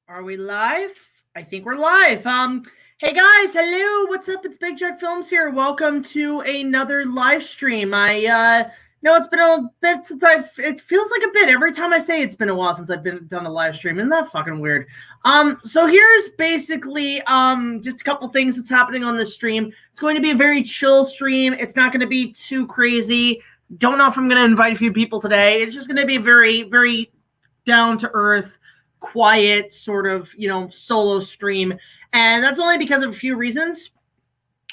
Are we live? I think we're live. Hey guys, hello, what's up? It's BigJackFilms here. Welcome to another live stream. I know it's been a bit since it feels like a bit every time I say it's been a while since I've done a live stream. Isn't that fucking weird? So here's basically just a couple things that's happening on this stream. It's going to be a very chill stream. It's not going to be too crazy. Don't know if I'm going to invite a few people today. It's just going to be a very, very down to earth, quiet sort of, solo stream. And that's only because of a few reasons.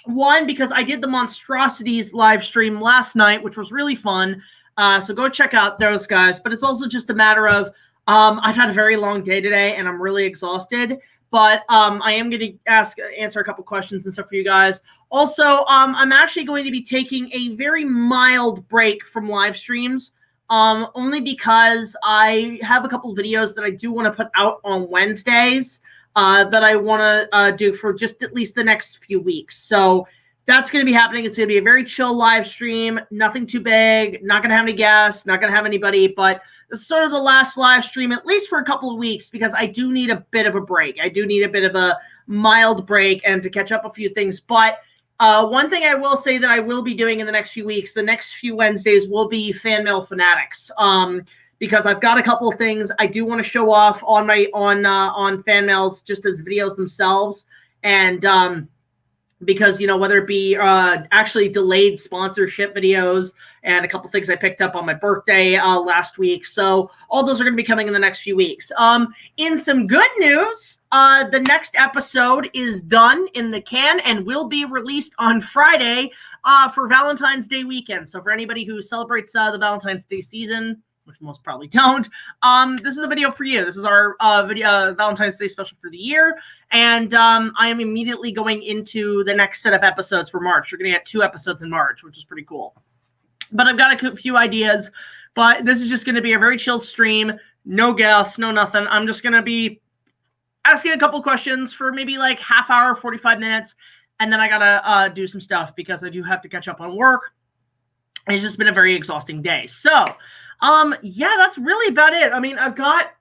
One, because I did the Monstrosities live stream last night, which was really fun. So go check out those guys. But it's also just a matter of I've had a very long day today and I'm really exhausted. But I am going to answer a couple questions and stuff for you guys. Also, I'm actually going to be taking a very mild break from live streams. Only because I have a couple of videos that I do want to put out on Wednesdays that I want to do for just at least the next few weeks. So that's going to be happening. It's going to be a very chill live stream, nothing too big, not going to have any guests, not going to have anybody, but this is sort of the last live stream, at least for a couple of weeks, because I do need a bit of a break. I do need a bit of a mild break and to catch up a few things, but one thing I will say that I will be doing in the next few weeks, the next few Wednesdays will be Fan Mail Fanatics, because I've got a couple of things I do want to show off on my on fan mails just as videos themselves, and because whether it be actually delayed sponsorship videos and a couple things I picked up on my birthday last week, so all those are going to be coming in the next few weeks. In some good news, the next episode is done in the can and will be released on Friday for Valentine's Day weekend. So for anybody who celebrates the Valentine's Day season, which most probably don't, this is a video for you. This is our Valentine's Day special for the year. And I am immediately going into the next set of episodes for March. You're going to get 2 episodes in March, which is pretty cool. But I've got a few ideas. But this is just going to be a very chill stream. No guests, no nothing. I'm just going to be asking a couple questions for maybe like half hour, 45 minutes. And then I got to do some stuff because I do have to catch up on work. It's just been a very exhausting day. So, yeah, that's really about it. I mean, I've got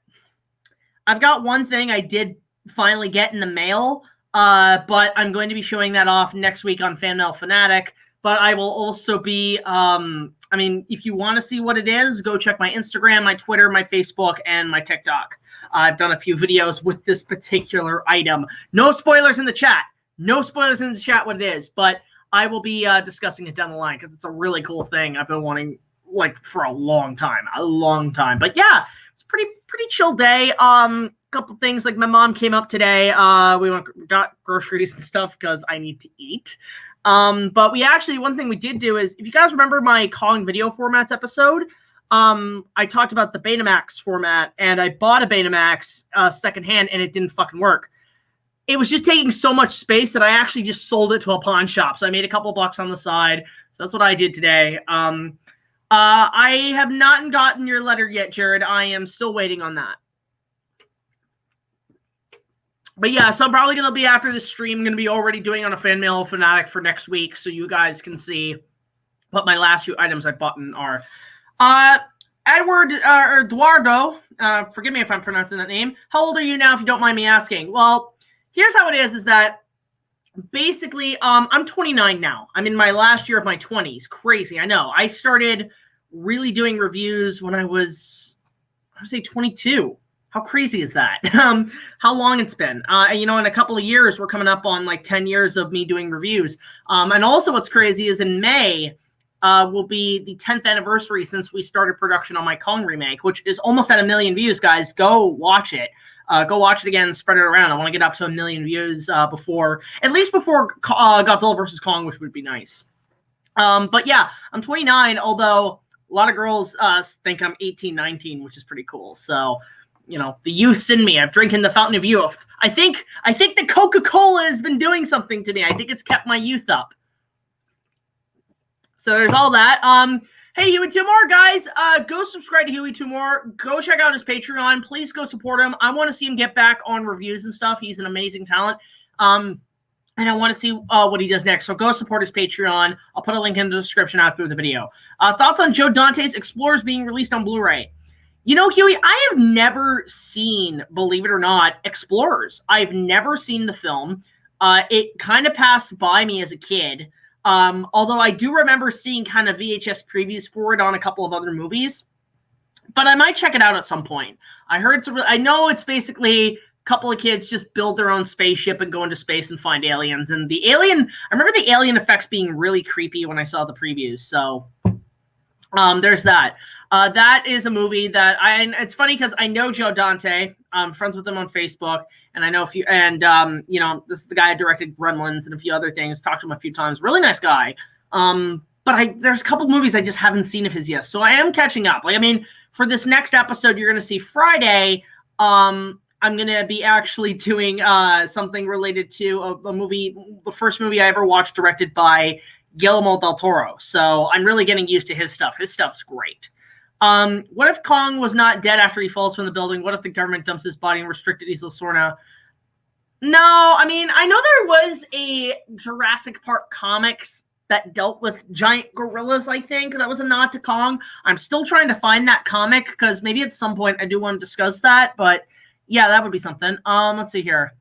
one thing I did finally get in the mail, but I'm going to be showing that off next week on Fan Mail Fanatic. But I will also be, I mean, if you want to see what it is, go check my Instagram, my Twitter, my Facebook, and my TikTok. I've done a few videos with this particular item. No spoilers in the chat. No spoilers in the chat what it is, but I will be discussing it down the line because it's a really cool thing I've been wanting like for a long time. But yeah, it's a pretty chill day. Couple things, like my mom came up today. We got groceries and stuff because I need to eat. But we actually, one thing we did do is, if you guys remember my calling video formats episode, I talked about the Betamax format, and I bought a Betamax secondhand, and it didn't fucking work. It was just taking so much space that I actually just sold it to a pawn shop. So I made a couple bucks on the side. So that's what I did today. I have not gotten your letter yet, Jared. I am still waiting on that. But yeah, so I'm probably going to be, after this stream, going to be already doing on a Fan Mail Fanatic for next week, so you guys can see what my last few items I've bought are. Eduardo, forgive me if I'm pronouncing that name. How old are you now, if you don't mind me asking? Well, here's how it is that basically, I'm 29 now. I'm in my last year of my 20s. Crazy, I know. I started really doing reviews when I was, I would say, 22. How crazy is that? How long it's been. In a couple of years, we're coming up on like 10 years of me doing reviews. And also what's crazy is in May will be the 10th anniversary since we started production on my Kong remake, which is almost at 1 million views, guys. Go watch it. Go watch it again, spread it around. I want to get up to 1 million views at least before Godzilla vs. Kong, which would be nice. But yeah, I'm 29, although a lot of girls think I'm 18, 19, which is pretty cool. So, the youth's in me. I'm drinking the fountain of youth. I think the Coca-Cola has been doing something to me. I think it's kept my youth up. So there's all that. Hey, HEWY TOONMORE, guys, go subscribe to HEWY TOONMORE. Go check out his Patreon. Please go support him. I want to see him get back on reviews and stuff. He's an amazing talent. And I want to see what he does next. So go support his Patreon. I'll put a link in the description after the video. Thoughts on Joe Dante's Explorers being released on Blu-ray? You know, Huey, I have never seen, believe it or not, Explorers. I've never seen the film. It kind of passed by me as a kid. Although I do remember seeing kind of VHS previews for it on a couple of other movies. But I might check it out at some point. I know it's basically a couple of kids just build their own spaceship and go into space and find aliens. And I remember the alien effects being really creepy when I saw the previews. So there's that. That is a movie that it's funny because I know Joe Dante. I'm friends with him on Facebook, and I know this is the guy who directed Gremlins and a few other things. Talked to him a few times. Really nice guy. But there's a couple movies I just haven't seen of his yet, so I am catching up. For this next episode, you're going to see Friday. I'm going to be actually doing something related to a movie, the first movie I ever watched, directed by Guillermo del Toro. So I'm really getting used to his stuff. His stuff's great. What if Kong was not dead after he falls from the building? What if the government dumps his body in restricted Isla Sorna? No, I know there was a Jurassic Park comics that dealt with giant gorillas, I think. That was a nod to Kong. I'm still trying to find that comic because maybe at some point I do want to discuss that. But yeah, that would be something. Let's see here.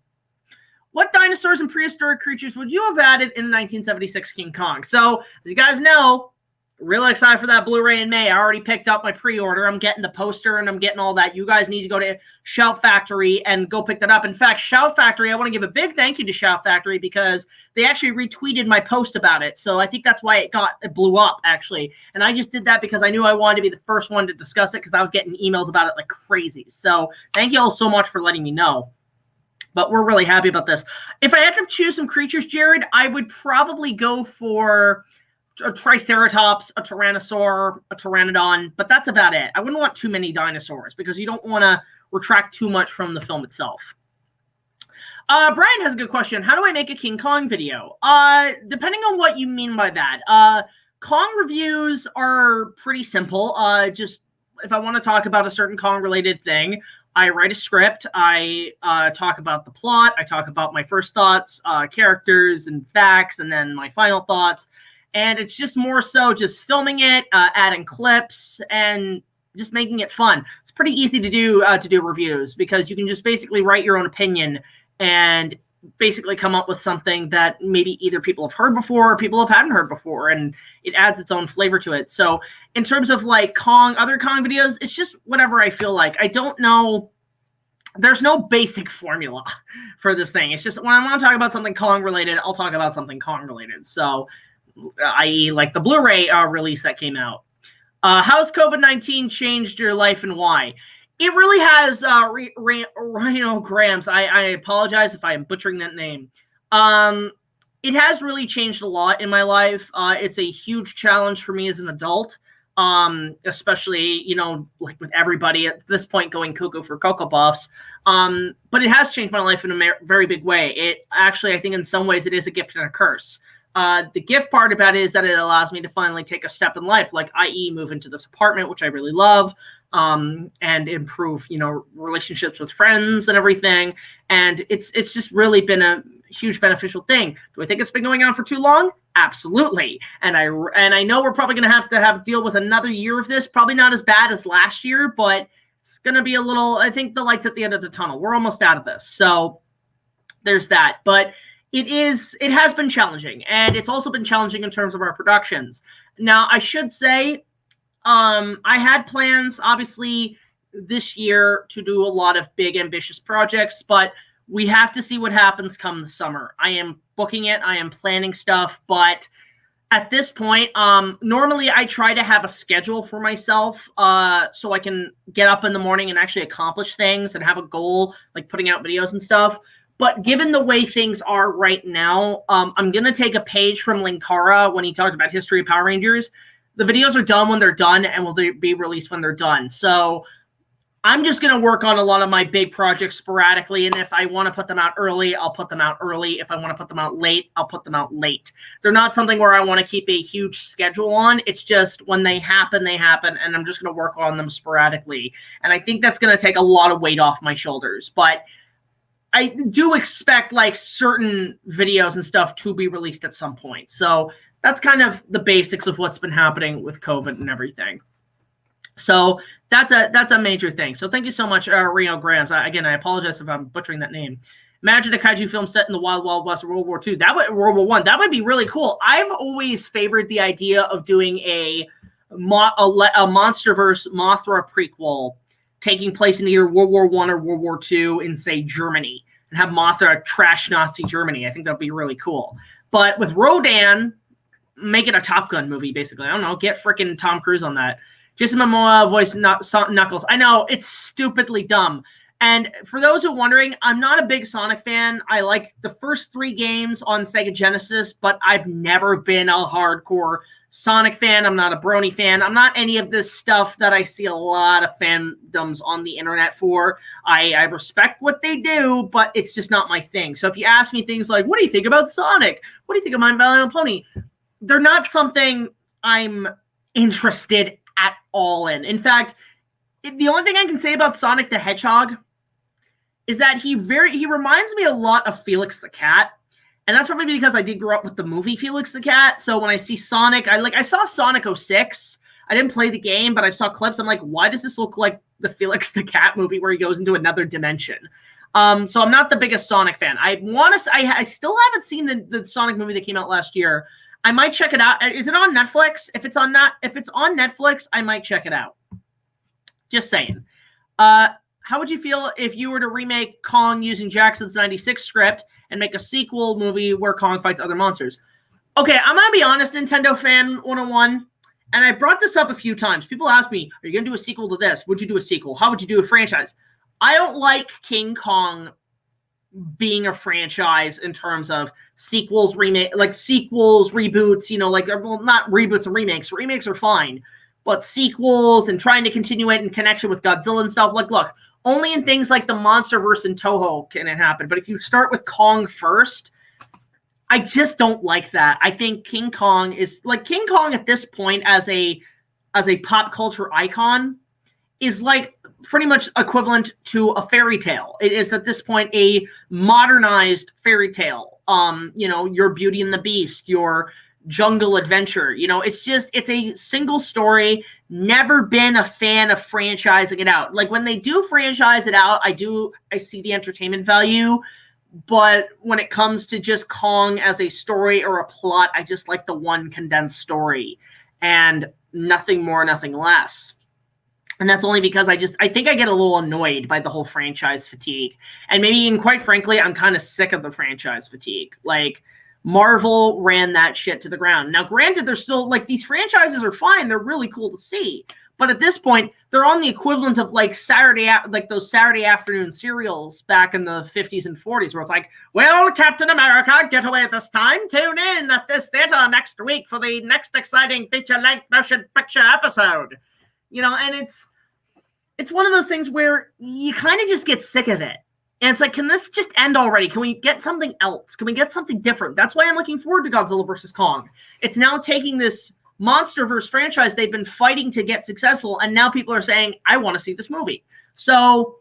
What dinosaurs and prehistoric creatures would you have added in the 1976 King Kong? So, as you guys know, really excited for that Blu-ray in May. I already picked up my pre-order. I'm getting the poster and I'm getting all that. You guys need to go to Shout Factory and go pick that up. In fact, Shout Factory, I want to give a big thank you to Shout Factory because they actually retweeted my post about it. So I think that's why it blew up, actually. And I just did that because I knew I wanted to be the first one to discuss it because I was getting emails about it like crazy. So thank you all so much for letting me know. But we're really happy about this. If I had to choose some creatures, Jared, I would probably go for a Triceratops, a Tyrannosaur, a Pteranodon, but that's about it. I wouldn't want too many dinosaurs because you don't want to retract too much from the film itself. Brian has a good question. How do I make a King Kong video? Depending on what you mean by that. Kong reviews are pretty simple. Just if I want to talk about a certain Kong-related thing, I write a script. I talk about the plot. I talk about my first thoughts, characters, and facts, and then my final thoughts. And it's just more so just filming it, adding clips, and just making it fun. It's pretty easy to do reviews because you can just basically write your own opinion and basically come up with something that maybe either people have heard before or people haven't heard before, and it adds its own flavor to it. So in terms of like other Kong videos, it's just whatever I feel like. I don't know. There's no basic formula for this thing. It's just when I want to talk about something Kong related, I'll talk about something Kong related. So i.e. like the Blu-ray release that came out. How's COVID-19 changed your life and why? It really has, Rhino Grams. I apologize if I am butchering that name. It has really changed a lot in my life. It's a huge challenge for me as an adult, especially, like with everybody at this point going cuckoo for Cocoa Puffs. But it has changed my life in a very big way. It actually, I think in some ways it is a gift and a curse. The gift part about it is that it allows me to finally take a step in life, like i.e. move into this apartment, which I really love, and improve, relationships with friends and everything. And it's just really been a huge beneficial thing. Do I think it's been going on for too long? Absolutely. And I know we're probably going to have deal with another year of this, probably not as bad as last year, but it's going to be a little, I think the light's at the end of the tunnel. We're almost out of this. So there's that. But it has been challenging, and it's also been challenging in terms of our productions. Now, I should say, I had plans, obviously, this year to do a lot of big, ambitious projects, but we have to see what happens come the summer. I am booking it. I am planning stuff, but at this point, normally I try to have a schedule for myself so I can get up in the morning and actually accomplish things and have a goal, like putting out videos and stuff. But given the way things are right now, I'm going to take a page from Linkara when he talked about history of Power Rangers. The videos are done when they're done and will be released when they're done. So I'm just going to work on a lot of my big projects sporadically. And if I want to put them out early, I'll put them out early. If I want to put them out late, I'll put them out late. They're not something where I want to keep a huge schedule on. It's just when they happen, and I'm just going to work on them sporadically. And I think that's going to take a lot of weight off my shoulders. But I do expect like certain videos and stuff to be released at some point. So that's kind of the basics of what's been happening with COVID and everything. So That's a major thing. So thank you so much, Reno Grams. Again, I apologize if I'm butchering that name. Imagine a kaiju film set in the Wild Wild West of World War II. World War I. That would be really cool. I've always favored the idea of doing a MonsterVerse Mothra prequel taking place in either World War I or World War II in, say, Germany, and have Mothra trash Nazi Germany. I think that would be really cool. But with Rodan, make it a Top Gun movie, basically. I don't know. Get freaking Tom Cruise on that. Jason Momoa voice Knuckles. I know, it's stupidly dumb. And for those who are wondering, I'm not a big Sonic fan. I like the first 3 games on Sega Genesis, but I've never been a hardcore Sonic fan. I'm not a Brony fan. I'm not any of this stuff that I see a lot of fandoms on the internet for. I respect what they do, but it's just not my thing. So if you ask me things like, what do you think about Sonic? What do you think of My Valiant Pony? They're not something I'm interested at all in. In fact, the only thing I can say about Sonic the Hedgehog is that he reminds me a lot of Felix the Cat. And that's probably because I did grow up with the movie Felix the Cat. So when I see Sonic, I saw Sonic 06. I didn't play the game, but I saw clips. I'm like, why does this look like the Felix the Cat movie where he goes into another dimension? So I'm not the biggest Sonic fan. I still haven't seen the Sonic movie that came out last year. I might check it out. Is it on Netflix? If it's on Netflix, I might check it out. Just saying. How would you feel if you were to remake Kong using Jackson's 96 script and make a sequel movie where Kong fights other monsters? Okay, I'm going to be honest, Nintendo fan 101, and I brought this up a few times. People ask me, are you going to do a sequel to this? Would you do a sequel? How would you do a franchise? I don't like King Kong being a franchise in terms of sequels, sequels, reboots, well, not reboots and remakes. Remakes are fine, but sequels and trying to continue it in connection with Godzilla and stuff, look, only in things like the MonsterVerse and Toho can it happen. But if you start with Kong first, I just don't like that. I think King Kong at this point as a pop culture icon is like pretty much equivalent to a fairy tale. It is at this point a modernized fairy tale. Your Beauty and the Beast, your Jungle Adventure. It's a single story. Never been a fan of franchising it out. Like when they do franchise it out, I see the entertainment value. But when it comes to just Kong as a story or a plot, I just like the one condensed story and nothing more, nothing less. And that's only because I think I get a little annoyed by the whole franchise fatigue. And quite frankly, I'm kind of sick of the franchise fatigue. Like, Marvel ran that shit to the ground. Now, granted, they're still, these franchises are fine. They're really cool to see. But at this point, they're on the equivalent of, those Saturday afternoon serials back in the 50s and 40s, where it's like, well, Captain America, get away this time. Tune in at this theater next week for the next exciting feature-length motion picture episode. And it's one of those things where you kind of just get sick of it. And it's like, can this just end already? Can we get something else? Can we get something different? That's why I'm looking forward to Godzilla vs. Kong. It's now taking this MonsterVerse franchise they've been fighting to get successful, and now people are saying, I want to see this movie. So,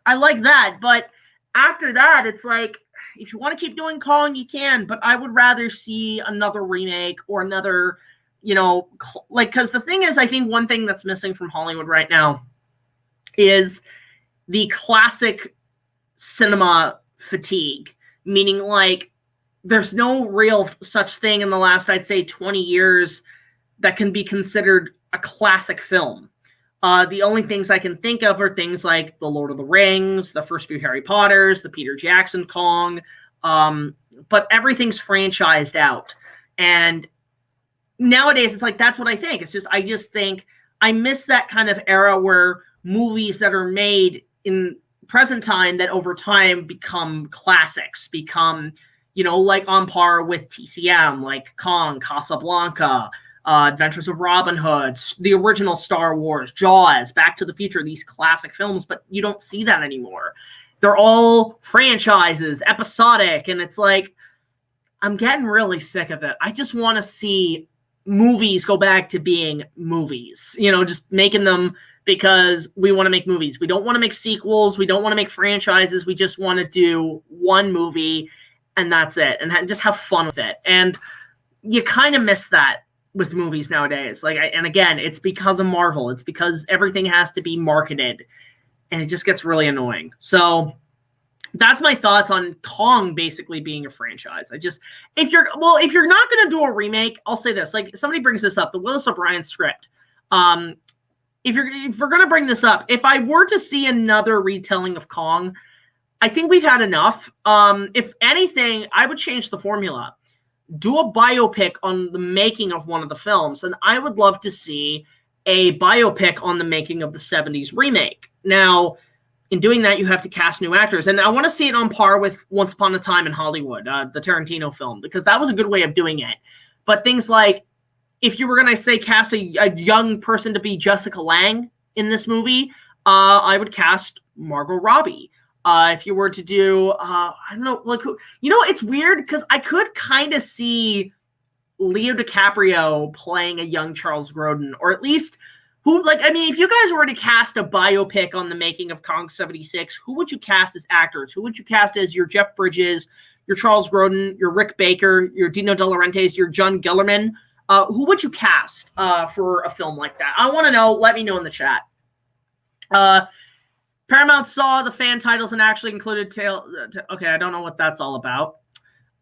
I like that. But after that, it's like, if you want to keep doing Kong, you can. But I would rather see another remake or another, because the thing is, I think one thing that's missing from Hollywood right now is the classic cinema fatigue, meaning there's no real such thing in the last, I'd say, 20 years that can be considered a classic film. The only things I can think of are things like The Lord of the Rings, the first few Harry Potters, the Peter Jackson Kong, but everything's franchised out. And nowadays, it's like, that's what I think. I just think I miss that kind of era where movies that are made in present time that over time become classics, become, on par with TCM, like Kong, Casablanca, Adventures of Robin Hood, the original Star Wars, Jaws, Back to the Future, these classic films, but you don't see that anymore. They're all franchises, episodic, and it's like, I'm getting really sick of it. I just want to see movies go back to being movies, just making them because we want to make movies. We don't want to make sequels. We don't want to make franchises. We just want to do one movie and that's it. And just have fun with it. And you kind of miss that with movies nowadays. Like, and again, it's because of Marvel. It's because everything has to be marketed, and it just gets really annoying. So that's my thoughts on Kong basically being a franchise. If you're not going to do a remake, I'll say this. Like, somebody brings this up, the Willis O'Brien script. If we're going to bring this up, if I were to see another retelling of Kong, I think we've had enough. If anything, I would change the formula. Do a biopic on the making of one of the films, and I would love to see a biopic on the making of the 70s remake. Now, in doing that, you have to cast new actors, and I want to see it on par with Once Upon a Time in Hollywood, the Tarantino film, because that was a good way of doing it. But things like, if you were going to say cast a young person to be Jessica Lange in this movie, I would cast Margot Robbie. If you were to do, I don't know, like, it's weird because I could kind of see Leo DiCaprio playing a young Charles Grodin, or at least if you guys were to cast a biopic on the making of Kong 76, who would you cast as actors? Who would you cast as your Jeff Bridges, your Charles Grodin, your Rick Baker, your Dino De Laurentiis, your John Gillerman? Who would you cast for a film like that? I want to know. Let me know in the chat. Paramount saw the fan titles and actually included okay, I don't know what that's all about.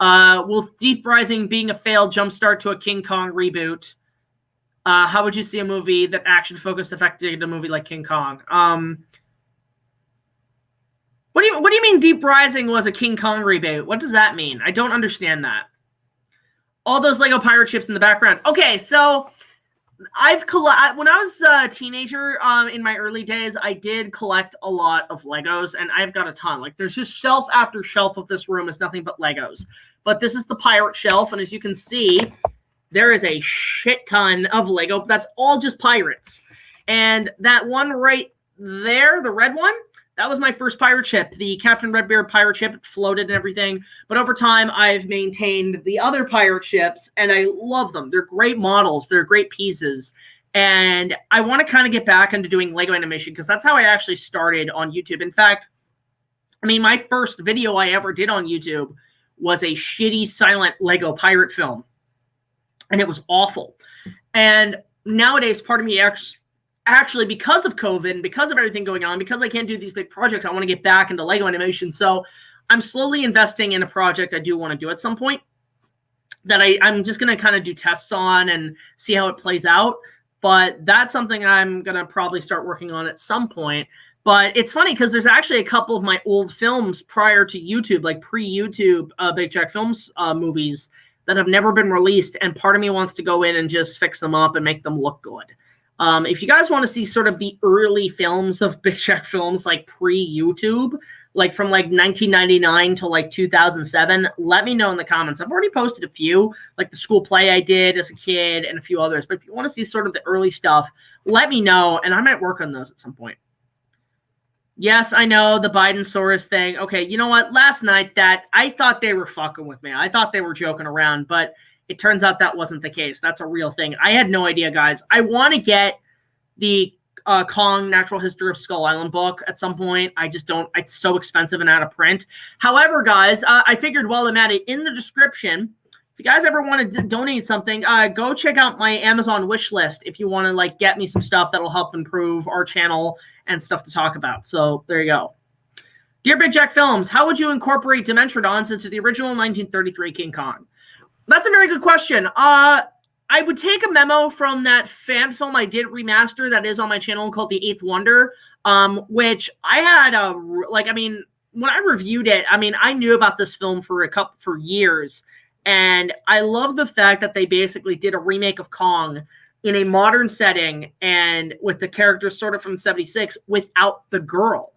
Will Deep Rising being a failed jumpstart to a King Kong reboot? How would you see a movie that action-focused affected a movie like King Kong? What do you mean Deep Rising was a King Kong reboot? What does that mean? I don't understand that. All those Lego pirate ships in the background. Okay, so when I was a teenager, in my early days, I did collect a lot of Legos, and I've got a ton. Like, there's just shelf after shelf of this room is nothing but Legos. But this is the pirate shelf, and as you can see, there is a shit ton of Lego. That's all just pirates. And that one right there, the red one, that was my first pirate ship, the Captain Redbeard pirate ship. It floated and everything. But over time, I've maintained the other pirate ships, and I love them. They're great models. They're great pieces. And I want to kind of get back into doing Lego animation because that's how I actually started on YouTube. In fact, my first video I ever did on YouTube was a shitty silent Lego pirate film. And it was awful. And nowadays, part of me actually, because of COVID and because of everything going on, because I can't do these big projects, I want to get back into Lego animation. So I'm slowly investing in a project I do want to do at some point that I'm just going to kind of do tests on and see how it plays out. But that's something I'm going to probably start working on at some point. But it's funny because there's actually a couple of my old films prior to YouTube, like pre-YouTube Big Jack Films movies that have never been released. And part of me wants to go in and just fix them up and make them look good. If you guys want to see sort of the early films of Big Jack Films, like pre-YouTube, like from like 1999 to like 2007, let me know in the comments. I've already posted a few, like the school play I did as a kid and a few others. But if you want to see sort of the early stuff, let me know, and I might work on those at some point. Yes, I know the Biden-Soros thing. Okay, you know what? Last night, I thought they were fucking with me. I thought they were joking around, but it turns out that wasn't the case. That's a real thing. I had no idea, guys. I want to get the Kong Natural History of Skull Island book at some point. I just don't. It's so expensive and out of print. However, guys, I figured while I'm at it, in the description, if you guys ever want to donate something, go check out my Amazon wish list if you want to like get me some stuff that'll help improve our channel and stuff to talk about. So there you go. Dear Big Jack Films, how would you incorporate Dimentrodons into the original 1933 King Kong? That's a very good question. I would take a memo from that fan film I did remaster that is on my channel called The Eighth Wonder, which I had when I reviewed it, I knew about this film for years, and I love the fact that they basically did a remake of Kong in a modern setting and with the characters sort of from 76 without the girl,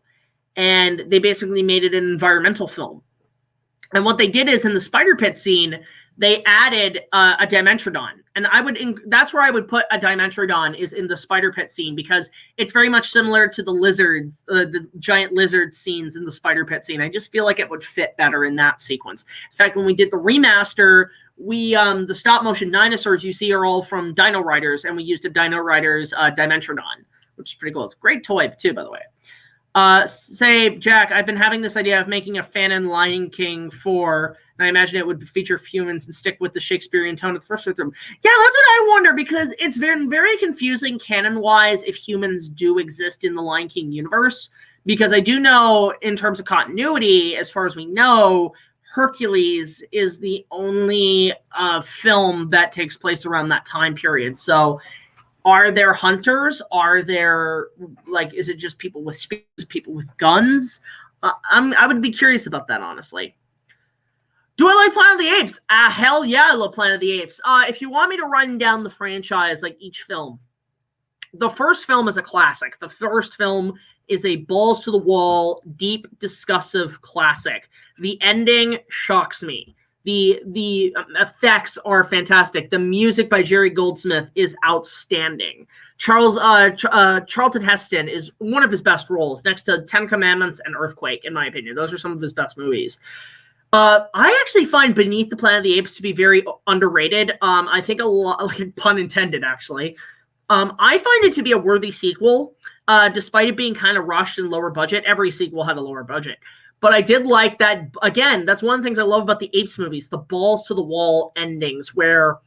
and they basically made it an environmental film. And what they did is in the spider pit scene, they added a Dimentrodon, and that's where I would put a Dimentrodon, is in the spider pit scene, because it's very much similar to the lizards, the giant lizard scenes in the spider pit scene. I just feel like it would fit better in that sequence. In fact, when we did the remaster, the stop motion dinosaurs you see are all from Dino Riders, and we used a Dino Riders Dimentrodon, which is pretty cool. It's a great toy too, by the way. Say, Jack, I've been having this idea of making a Fanon Lion King 4, I imagine it would feature humans and stick with the Shakespearean tone of the first film. Yeah, that's what I wonder, because it's very confusing canon-wise if humans do exist in the Lion King universe. Because I do know, in terms of continuity, as far as we know, Hercules is the only film that takes place around that time period. So are there hunters? Are there, like, is it just people with spears, people with guns? I would be curious about that, honestly. Do I like Planet of the Apes? Hell yeah, I love Planet of the Apes. If you want me to run down the franchise, like each film, the first film is a classic. The first film is a balls-to-the-wall, deep, discussive classic. The ending shocks me. The effects are fantastic. The music by Jerry Goldsmith is outstanding. Charlton Heston is one of his best roles, next to Ten Commandments and Earthquake, in my opinion. Those are some of his best movies. I actually find Beneath the Planet of the Apes to be very underrated. I think a lot, like, pun intended, actually. I find it to be a worthy sequel, despite it being kind of rushed and lower budget. Every sequel had a lower budget. But I did like that. Again, that's one of the things I love about the Apes movies, the balls-to-the-wall endings, where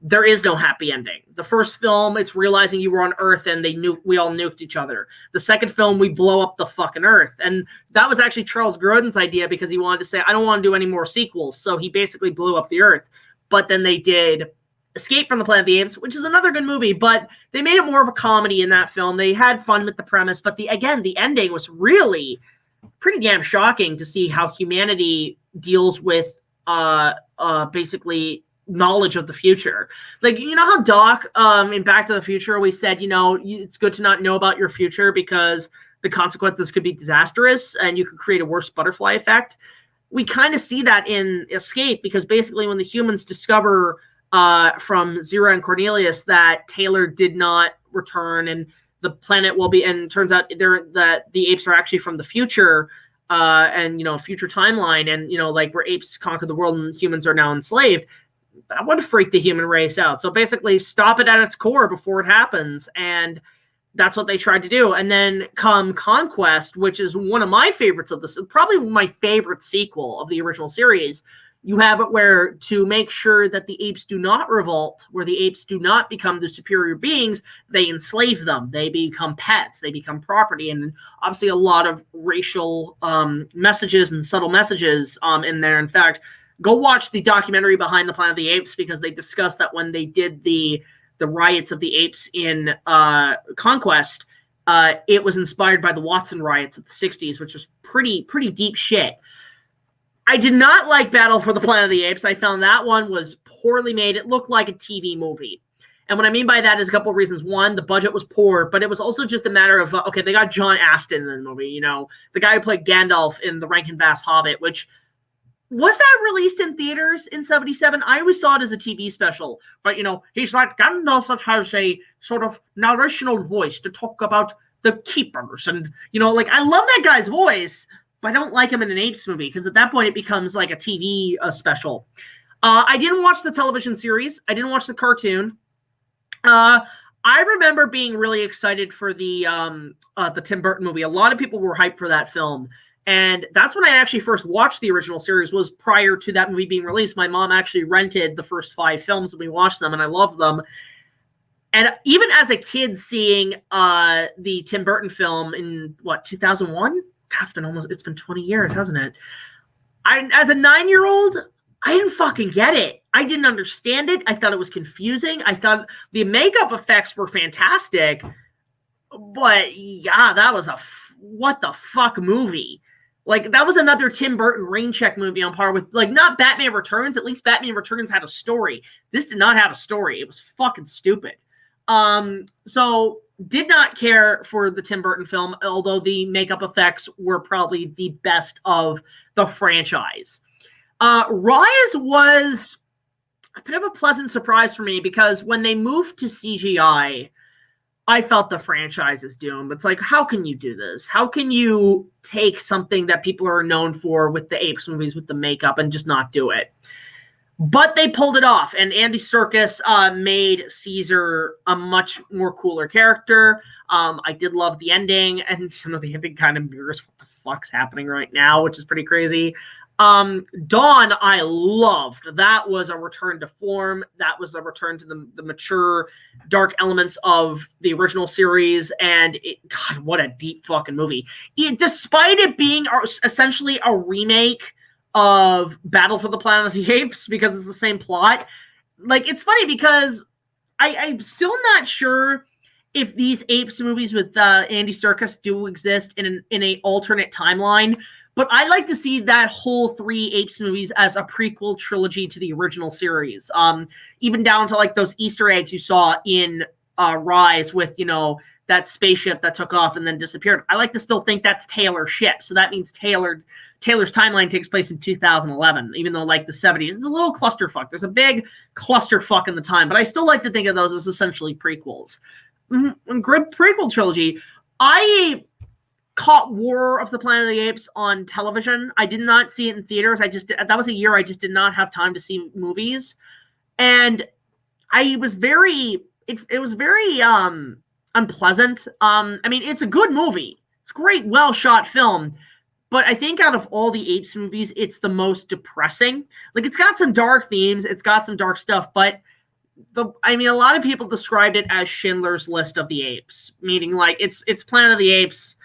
there is no happy ending. The first film, it's realizing you were on Earth and we all nuked each other. The second film, we blow up the fucking Earth. And that was actually Charles Grodin's idea, because he wanted to say, I don't want to do any more sequels. So he basically blew up the Earth. But then they did Escape from the Planet of the Apes, which is another good movie, but they made it more of a comedy in that film. They had fun with the premise, but the ending was really pretty damn shocking to see how humanity deals with basically knowledge of the future. Like, you know how Doc in Back to the Future always said, you know, it's good to not know about your future because the consequences could be disastrous and you could create a worse butterfly effect. We kind of see that in Escape, because basically when the humans discover from Zira and Cornelius that Taylor did not return and the planet will be, and it turns out that the apes are actually from the future, and, you know, future timeline, and, you know, like, where apes conquer the world and humans are now enslaved. That would freak the human race out. So basically stop it at its core before it happens, and that's what they tried to do. And then come Conquest, which is one of my favorites of this, probably my favorite sequel of the original series. You have it where, to make sure that the apes do not revolt, where the apes do not become the superior beings, they enslave them. They become pets. They become property. And obviously a lot of racial messages and subtle messages in there. In fact, go watch the documentary Behind the Planet of the Apes, because they discuss that when they did the riots of the apes in Conquest, it was inspired by the Watson riots of the 60s, which was pretty deep shit. I did not like Battle for the Planet of the Apes. I found that one was poorly made. It looked like a TV movie. And what I mean by that is a couple of reasons. One, the budget was poor, but it was also just a matter of, okay, they got John Astin in the movie, you know, the guy who played Gandalf in the Rankin Bass Hobbit, which, was that released in theaters in 77? I always saw it as a TV special. But, you know, he's like Gandalf that has a sort of narrational voice to talk about the keepers. And, you know, like, I love that guy's voice, but I don't like him in an Apes movie, because at that point it becomes like a TV special. I didn't watch the television series. I didn't watch the cartoon. I remember being really excited for the Tim Burton movie. A lot of people were hyped for that film. And that's when I actually first watched the original series, was prior to that movie being released. My mom actually rented the first 5 films, and we watched them, and I loved them. And even as a kid, seeing the Tim Burton film in, 2001? God, it's been 20 years, hasn't it? As a 9-year-old, I didn't fucking get it. I didn't understand it. I thought it was confusing. I thought the makeup effects were fantastic. But yeah, that was a what the fuck movie. Like, that was another Tim Burton rain check movie on par with, like, not Batman Returns. At least Batman Returns had a story. This did not have a story. It was fucking stupid. So did not care for the Tim Burton film, although the makeup effects were probably the best of the franchise. Rise was a bit of a pleasant surprise for me, because when they moved to CGI, I felt the franchise is doomed. It's like, how can you do this? How can you take something that people are known for with the Apes movies, with the makeup, and just not do it? But they pulled it off, and Andy Serkis made Caesar a much more cooler character. I did love the ending, and, you know, the ending kind of mirrors what the fuck's happening right now, which is pretty crazy. Dawn, I loved. That was a return to form. That was a return to the mature, dark elements of the original series. And God, what a deep fucking movie. Despite it being essentially a remake of Battle for the Planet of the Apes, because it's the same plot. Like, it's funny because I'm still not sure if these Apes movies with Andy Serkis do exist in an alternate timeline. But I like to see that whole 3 Apes movies as a prequel trilogy to the original series. Even down to like those Easter eggs you saw in Rise with, you know, that spaceship that took off and then disappeared. I like to still think that's Taylor's ship. So that means Taylor's timeline takes place in 2011, even though like the 70s, it's a little clusterfuck. There's a big clusterfuck in the time, but I still like to think of those as essentially prequels. Good prequel trilogy. I caught War of the Planet of the Apes on television. I did not see it in theaters. That was a year I just did not have time to see movies. And it was very unpleasant. I mean, it's a good movie. It's a great, well shot film. But I think out of all the Apes movies, it's the most depressing. Like, it's got some dark themes, it's got some dark stuff, but a lot of people described it as Schindler's List of the Apes, meaning like it's Planet of the Apes,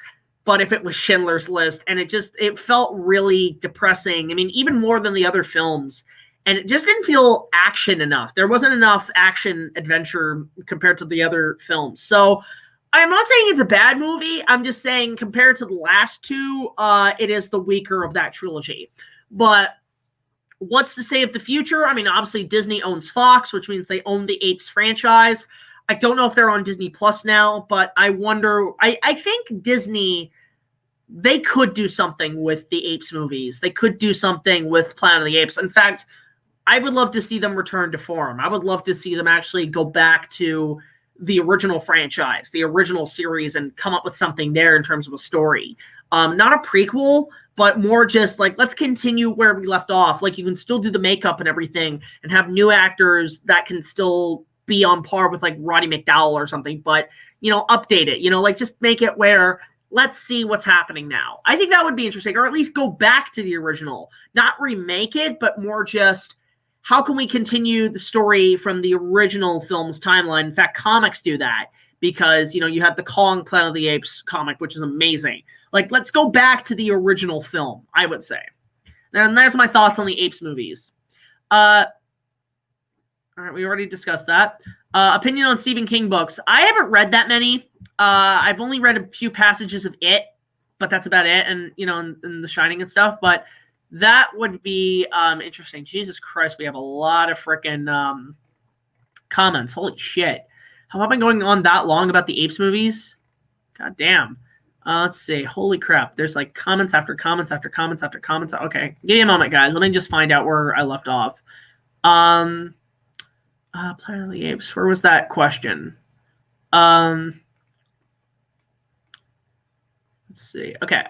but if it was Schindler's List, and it felt really depressing. I mean, even more than the other films, and it just didn't feel action enough. There wasn't enough action adventure compared to the other films. So I'm not saying it's a bad movie. I'm just saying compared to the last two, it is the weaker of that trilogy. But what's to say of the future? I mean, obviously Disney owns Fox, which means they own the Apes franchise. I don't know if they're on Disney Plus now, but I wonder, I think Disney, they could do something with the Apes movies. They could do something with Planet of the Apes. In fact, I would love to see them return to form. I would love to see them actually go back to the original franchise, the original series, and come up with something there in terms of a story. Not a prequel, but more just like, let's continue where we left off. Like, you can still do the makeup and everything and have new actors that can still be on par with like Roddy McDowall or something, but, you know, update it, you know, like just make it where let's see what's happening now. I think that would be interesting, or at least go back to the original, not remake it, but more just how can we continue the story from the original film's timeline? In fact, comics do that because, you know, you have the Kong Planet of the Apes comic, which is amazing. Like, let's go back to the original film, I would say. And there's my thoughts on the Apes movies. All right, we already discussed that. Opinion on Stephen King books. I haven't read that many. I've only read a few passages of It, but that's about it. And, you know, in The Shining and stuff. But that would be interesting. Jesus Christ, we have a lot of freaking comments. Holy shit. Have I been going on that long about the Apes movies? God damn. Let's see. Holy crap. There's like comments after comments after comments after comments. Okay. Give me a moment, guys. Let me just find out where I left off. Planet of the Apes. Where was that question? Let's see. Okay.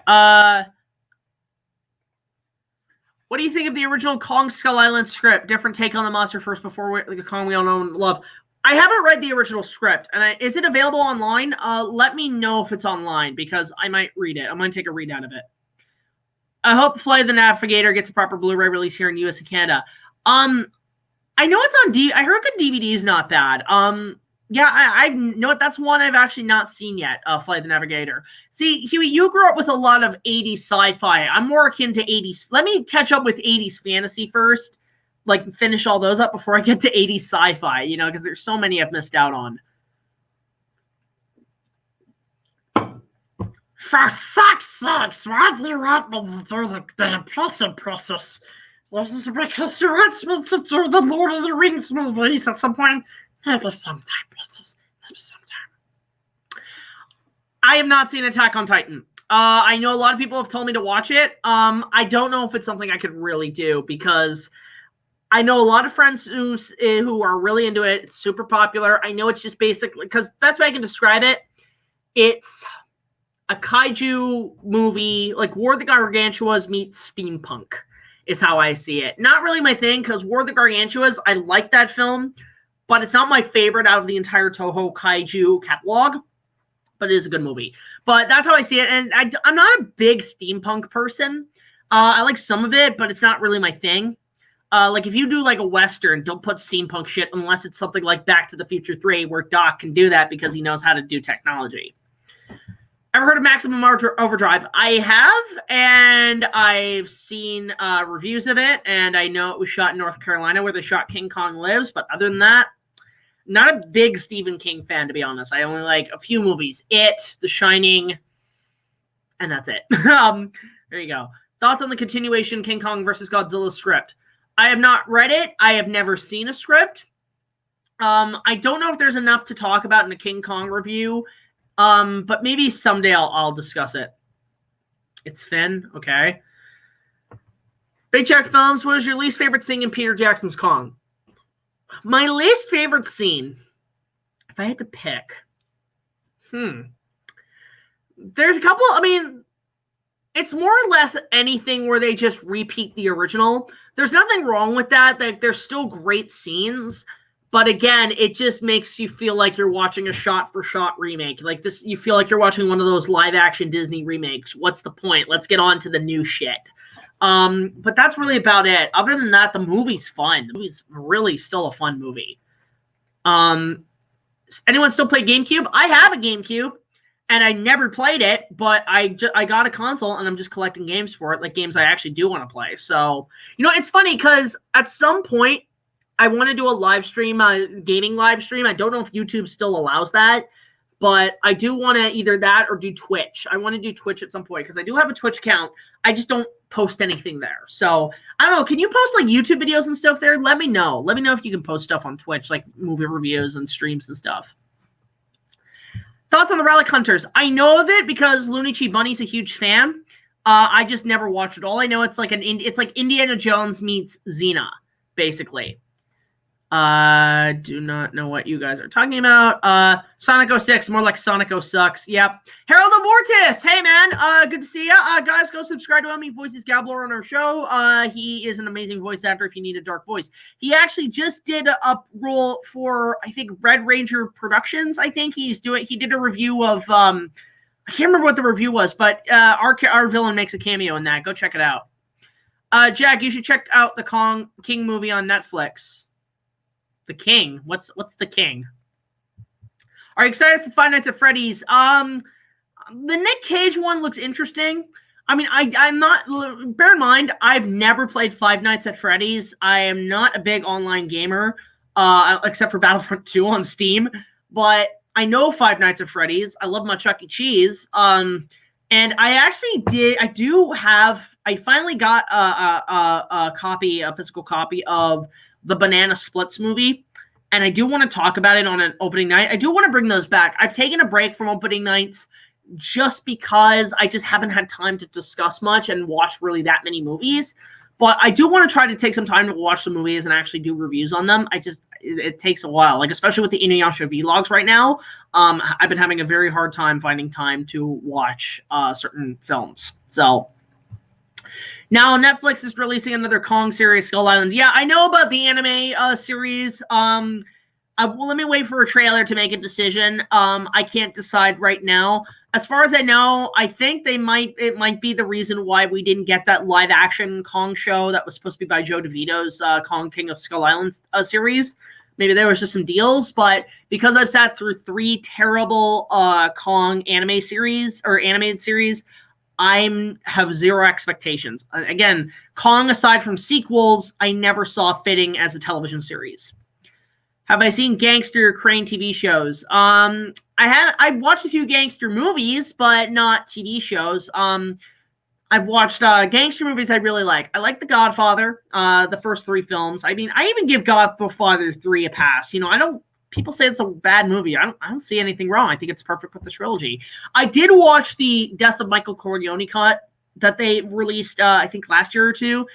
What do you think of the original Kong Skull Island script? Different take on the monster first before the Kong we all know and love. I haven't read the original script. And is it available online? Let me know if it's online because I might read it. I'm going to take a read out of it. I hope Flight of the Navigator gets a proper Blu-ray release here in US and Canada. I know it's on I heard the DVD is not bad. Yeah, I know that's one I've actually not seen yet, Flight of the Navigator. See, Huey, you grew up with a lot of 80s sci-fi. I'm more akin to 80s. Let me catch up with 80s fantasy first. Like, finish all those up before I get to 80s sci-fi, you know, because there's so many I've missed out on. For fuck's sakes, why do you want me to do the impressive process? This is because you want me to do the Lord of the Rings movies at some point. Maybe sometime, precious. Maybe sometime. I have not seen Attack on Titan. I know a lot of people have told me to watch it. I don't know if it's something I could really do because I know a lot of friends who are really into it. It's super popular. I know it's just basically, because that's way I can describe it. It's a kaiju movie, like War of the Gargantuas meets steampunk is how I see it. Not really my thing, because War of the Gargantuas, I like that film, but it's not my favorite out of the entire Toho kaiju catalog, but it is a good movie. But that's how I see it, and I'm not a big steampunk person. I like some of it, but it's not really my thing. Like if you do like a Western, don't put steampunk shit unless it's something like Back to the Future 3 where Doc can do that because he knows how to do technology. Ever heard of Maximum Overdrive? I have, and I've seen reviews of it, and I know it was shot in North Carolina where they shot King Kong Lives, but other than that, not a big Stephen King fan, to be honest. I only like a few movies. It, The Shining, and that's it. There you go. Thoughts on the continuation King Kong versus Godzilla script? I have not read it. I have never seen a script. I don't know if there's enough to talk about in a King Kong review, but maybe someday I'll discuss it. It's Finn, okay. Big Jack Films, what is your least favorite scene in Peter Jackson's Kong? My least favorite scene, if I had to pick, there's a couple, I mean, it's more or less anything where they just repeat the original. There's nothing wrong with that. There's still great scenes. But again, it just makes you feel like you're watching a shot-for-shot remake. Like this, you feel like you're watching one of those live-action Disney remakes. What's the point? Let's get on to the new shit. But that's really about it. Other than that, the movie's fun. The movie's really still a fun movie. Anyone still play GameCube? I have a GameCube, and I never played it, but I got a console, and I'm just collecting games for it, like games I actually do want to play. So, you know, it's funny, because at some point, I want to do a live stream, gaming live stream. I don't know if YouTube still allows that, but I do want to either that or do Twitch. I want to do Twitch at some point because I do have a Twitch account. I just don't post anything there. So, I don't know. Can you post like YouTube videos and stuff there? Let me know. Let me know if you can post stuff on Twitch, like movie reviews and streams and stuff. Thoughts on the Relic Hunters? I know of it because LUNACHI Bunny's a huge fan. I just never watched it. All I know, it's like it's like Indiana Jones meets Xena, basically. Do not know what you guys are talking about. Sonic 06, more like Sonic 0 sucks. Yep. Harold the Vortis. Hey, man. Good to see ya. Guys, go subscribe to him. He voices Gabler on our show. He is an amazing voice actor if you need a dark voice. He actually just did a role for, I think, Red Ranger Productions. I think he did a review of, I can't remember what the review was, but our villain makes a cameo in that. Go check it out. Jack, you should check out the King movie on Netflix. The King. What's the King? Are you excited for Five Nights at Freddy's? The Nick Cage one looks interesting. I mean, I'm not. Bear in mind, I've never played Five Nights at Freddy's. I am not a big online gamer, except for Battlefront 2 on Steam. But I know Five Nights at Freddy's. I love my Chuck E. Cheese. And I actually did. I finally got a physical copy of the Banana Splits movie, and I do want to talk about it on an opening night. I do want to bring those back. I've taken a break from opening nights just because I just haven't had time to discuss much and watch really that many movies, but I do want to try to take some time to watch the movies and actually do reviews on them. It takes a while, like especially with the Inuyasha vlogs right now. I've been having a very hard time finding time to watch certain films. So now Netflix is releasing another Kong series, Skull Island. Yeah, I know about the anime series. Let me wait for a trailer to make a decision. I can't decide right now. As far as I know, I think it might be the reason why we didn't get that live action Kong show that was supposed to be by Joe DeVito's Kong King of Skull Island series. Maybe there was just some deals, but because I've sat through 3 terrible Kong anime series or animated series, I have zero expectations. Again, Kong, aside from sequels, I never saw fitting as a television series. Have I seen gangster Crane TV shows? I've watched a few gangster movies, but not TV shows. I've watched gangster movies I really like. I like The Godfather, the first 3 films. I mean, I even give Godfather 3 a pass. You know, people say it's a bad movie. I don't see anything wrong. I think it's perfect with the trilogy. I did watch the Death of Michael Corleone cut that they released, I think, last year or 2.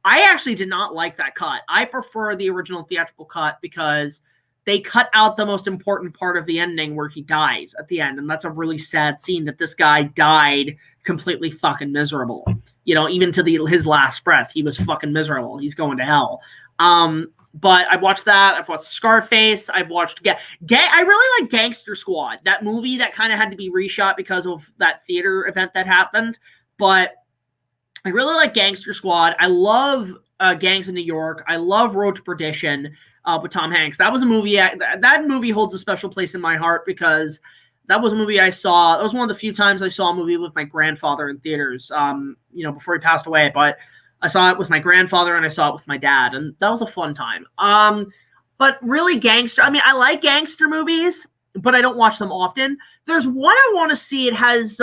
I actually did not like that cut. I prefer the original theatrical cut because they cut out the most important part of the ending where he dies at the end. And that's a really sad scene that this guy died completely fucking miserable. You know, even to his last breath, he was fucking miserable. He's going to hell. But I've watched that. I've watched Scarface. I've watched I really like Gangster Squad, that movie that kind of had to be reshot because of that theater event that happened. But I really like Gangster Squad. I love Gangs in New York. I love Road to Perdition with Tom Hanks. That was a movie. That movie holds a special place in my heart because that was a movie I saw. It was one of the few times I saw a movie with my grandfather in theaters. Before he passed away, but I saw it with my grandfather and I saw it with my dad, and that was a fun time. But really, gangster. I mean, I like gangster movies, but I don't watch them often. There's one I want to see. It has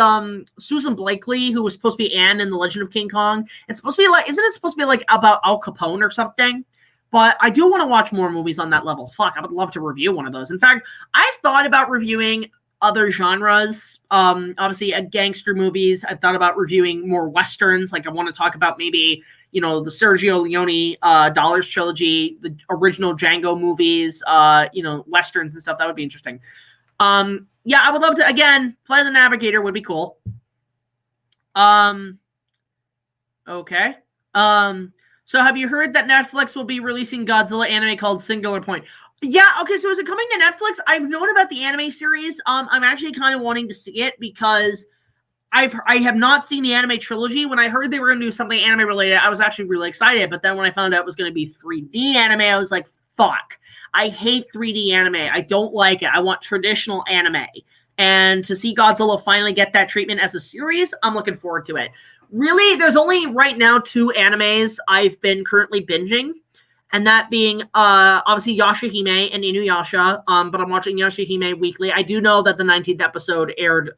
Susan Blakely, who was supposed to be Anne in The Legend of King Kong. It's supposed to be like, isn't it supposed to be like about Al Capone or something? But I do want to watch more movies on that level. Fuck, I would love to review one of those. In fact, I've thought about reviewing other genres. Obviously, gangster movies. I've thought about reviewing more westerns. Like I want to talk about maybe, the Sergio Leone Dollars trilogy, the original Django movies, westerns and stuff. That would be interesting. Yeah, I would love to, again, Flight of the Navigator would be cool. Okay. So have you heard that Netflix will be releasing Godzilla anime called Singular Point? Yeah, okay, so is it coming to Netflix? I've known about the anime series. I'm actually kind of wanting to see it because I have not seen the anime trilogy. When I heard they were going to do something anime related, I was actually really excited. But then when I found out it was going to be 3D anime, I was like, fuck. I hate 3D anime. I don't like it. I want traditional anime. And to see Godzilla finally get that treatment as a series, I'm looking forward to it. Really, there's only right now 2 animes I've been currently binging. And that being, obviously, Yashahime and Inuyasha. But I'm watching Yashahime weekly. I do know that the 19th episode aired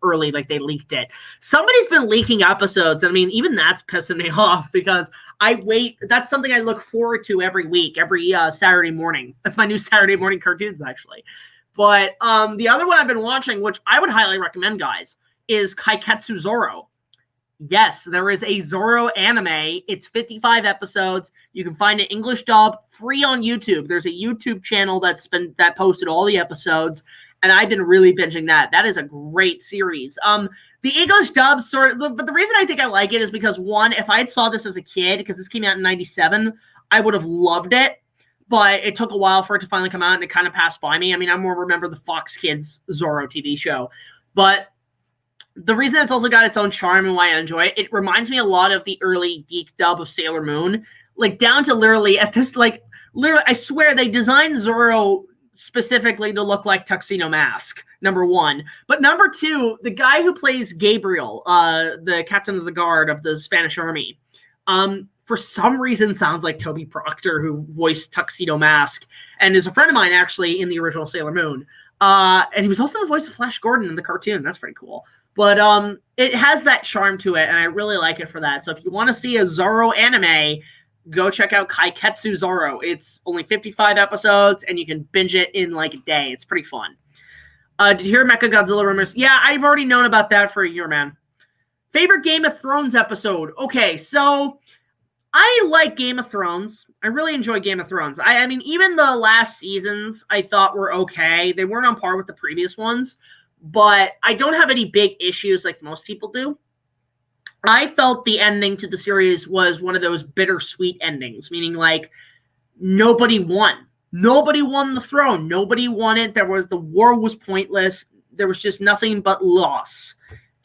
early, like they leaked it. Somebody's been leaking episodes. I mean, even that's pissing me off because I wait. That's something I look forward to every week, every Saturday morning. That's my new Saturday morning cartoons, actually. But the other one I've been watching, which I would highly recommend, guys, is Kaiketsu Zoro. Yes, there is a Zoro anime. It's 55 episodes. You can find it English dub, free on YouTube. There's a YouTube channel that posted all the episodes, and I've been really binging that. That is a great series. The English dub but the reason I think I like it is because, one, if I had saw this as a kid, because this came out in 97, I would have loved it, but it took a while for it to finally come out, and it kind of passed by me. I mean, I more remember the Fox Kids Zorro TV show, but the reason it's also got its own charm and why I enjoy it, it reminds me a lot of the early geek dub of Sailor Moon, like down to literally at this, like literally, I swear they designed Zorro specifically to look like Tuxedo Mask, number one. But number two, the guy who plays Gabriel, the captain of the guard of the Spanish army, for some reason sounds like Toby Proctor, who voiced Tuxedo Mask and is a friend of mine actually in the original Sailor Moon. And he was also the voice of Flash Gordon in the cartoon. That's pretty cool. But it has that charm to it, and I really like it for that. So if you want to see a Zorro anime, go check out Kaiketsu Zoro. It's only 55 episodes, and you can binge it in like a day. It's pretty fun. Did you hear Mechagodzilla rumors? Yeah, I've already known about that for a year, man. Favorite Game of Thrones episode? Okay, so I like Game of Thrones. I really enjoy Game of Thrones. I mean, even the last seasons I thought were okay. They weren't on par with the previous ones. But I don't have any big issues like most people do. I felt the ending to the series was one of those bittersweet endings, meaning like nobody won. Nobody won the throne. Nobody won it. The war was pointless. There was just nothing but loss.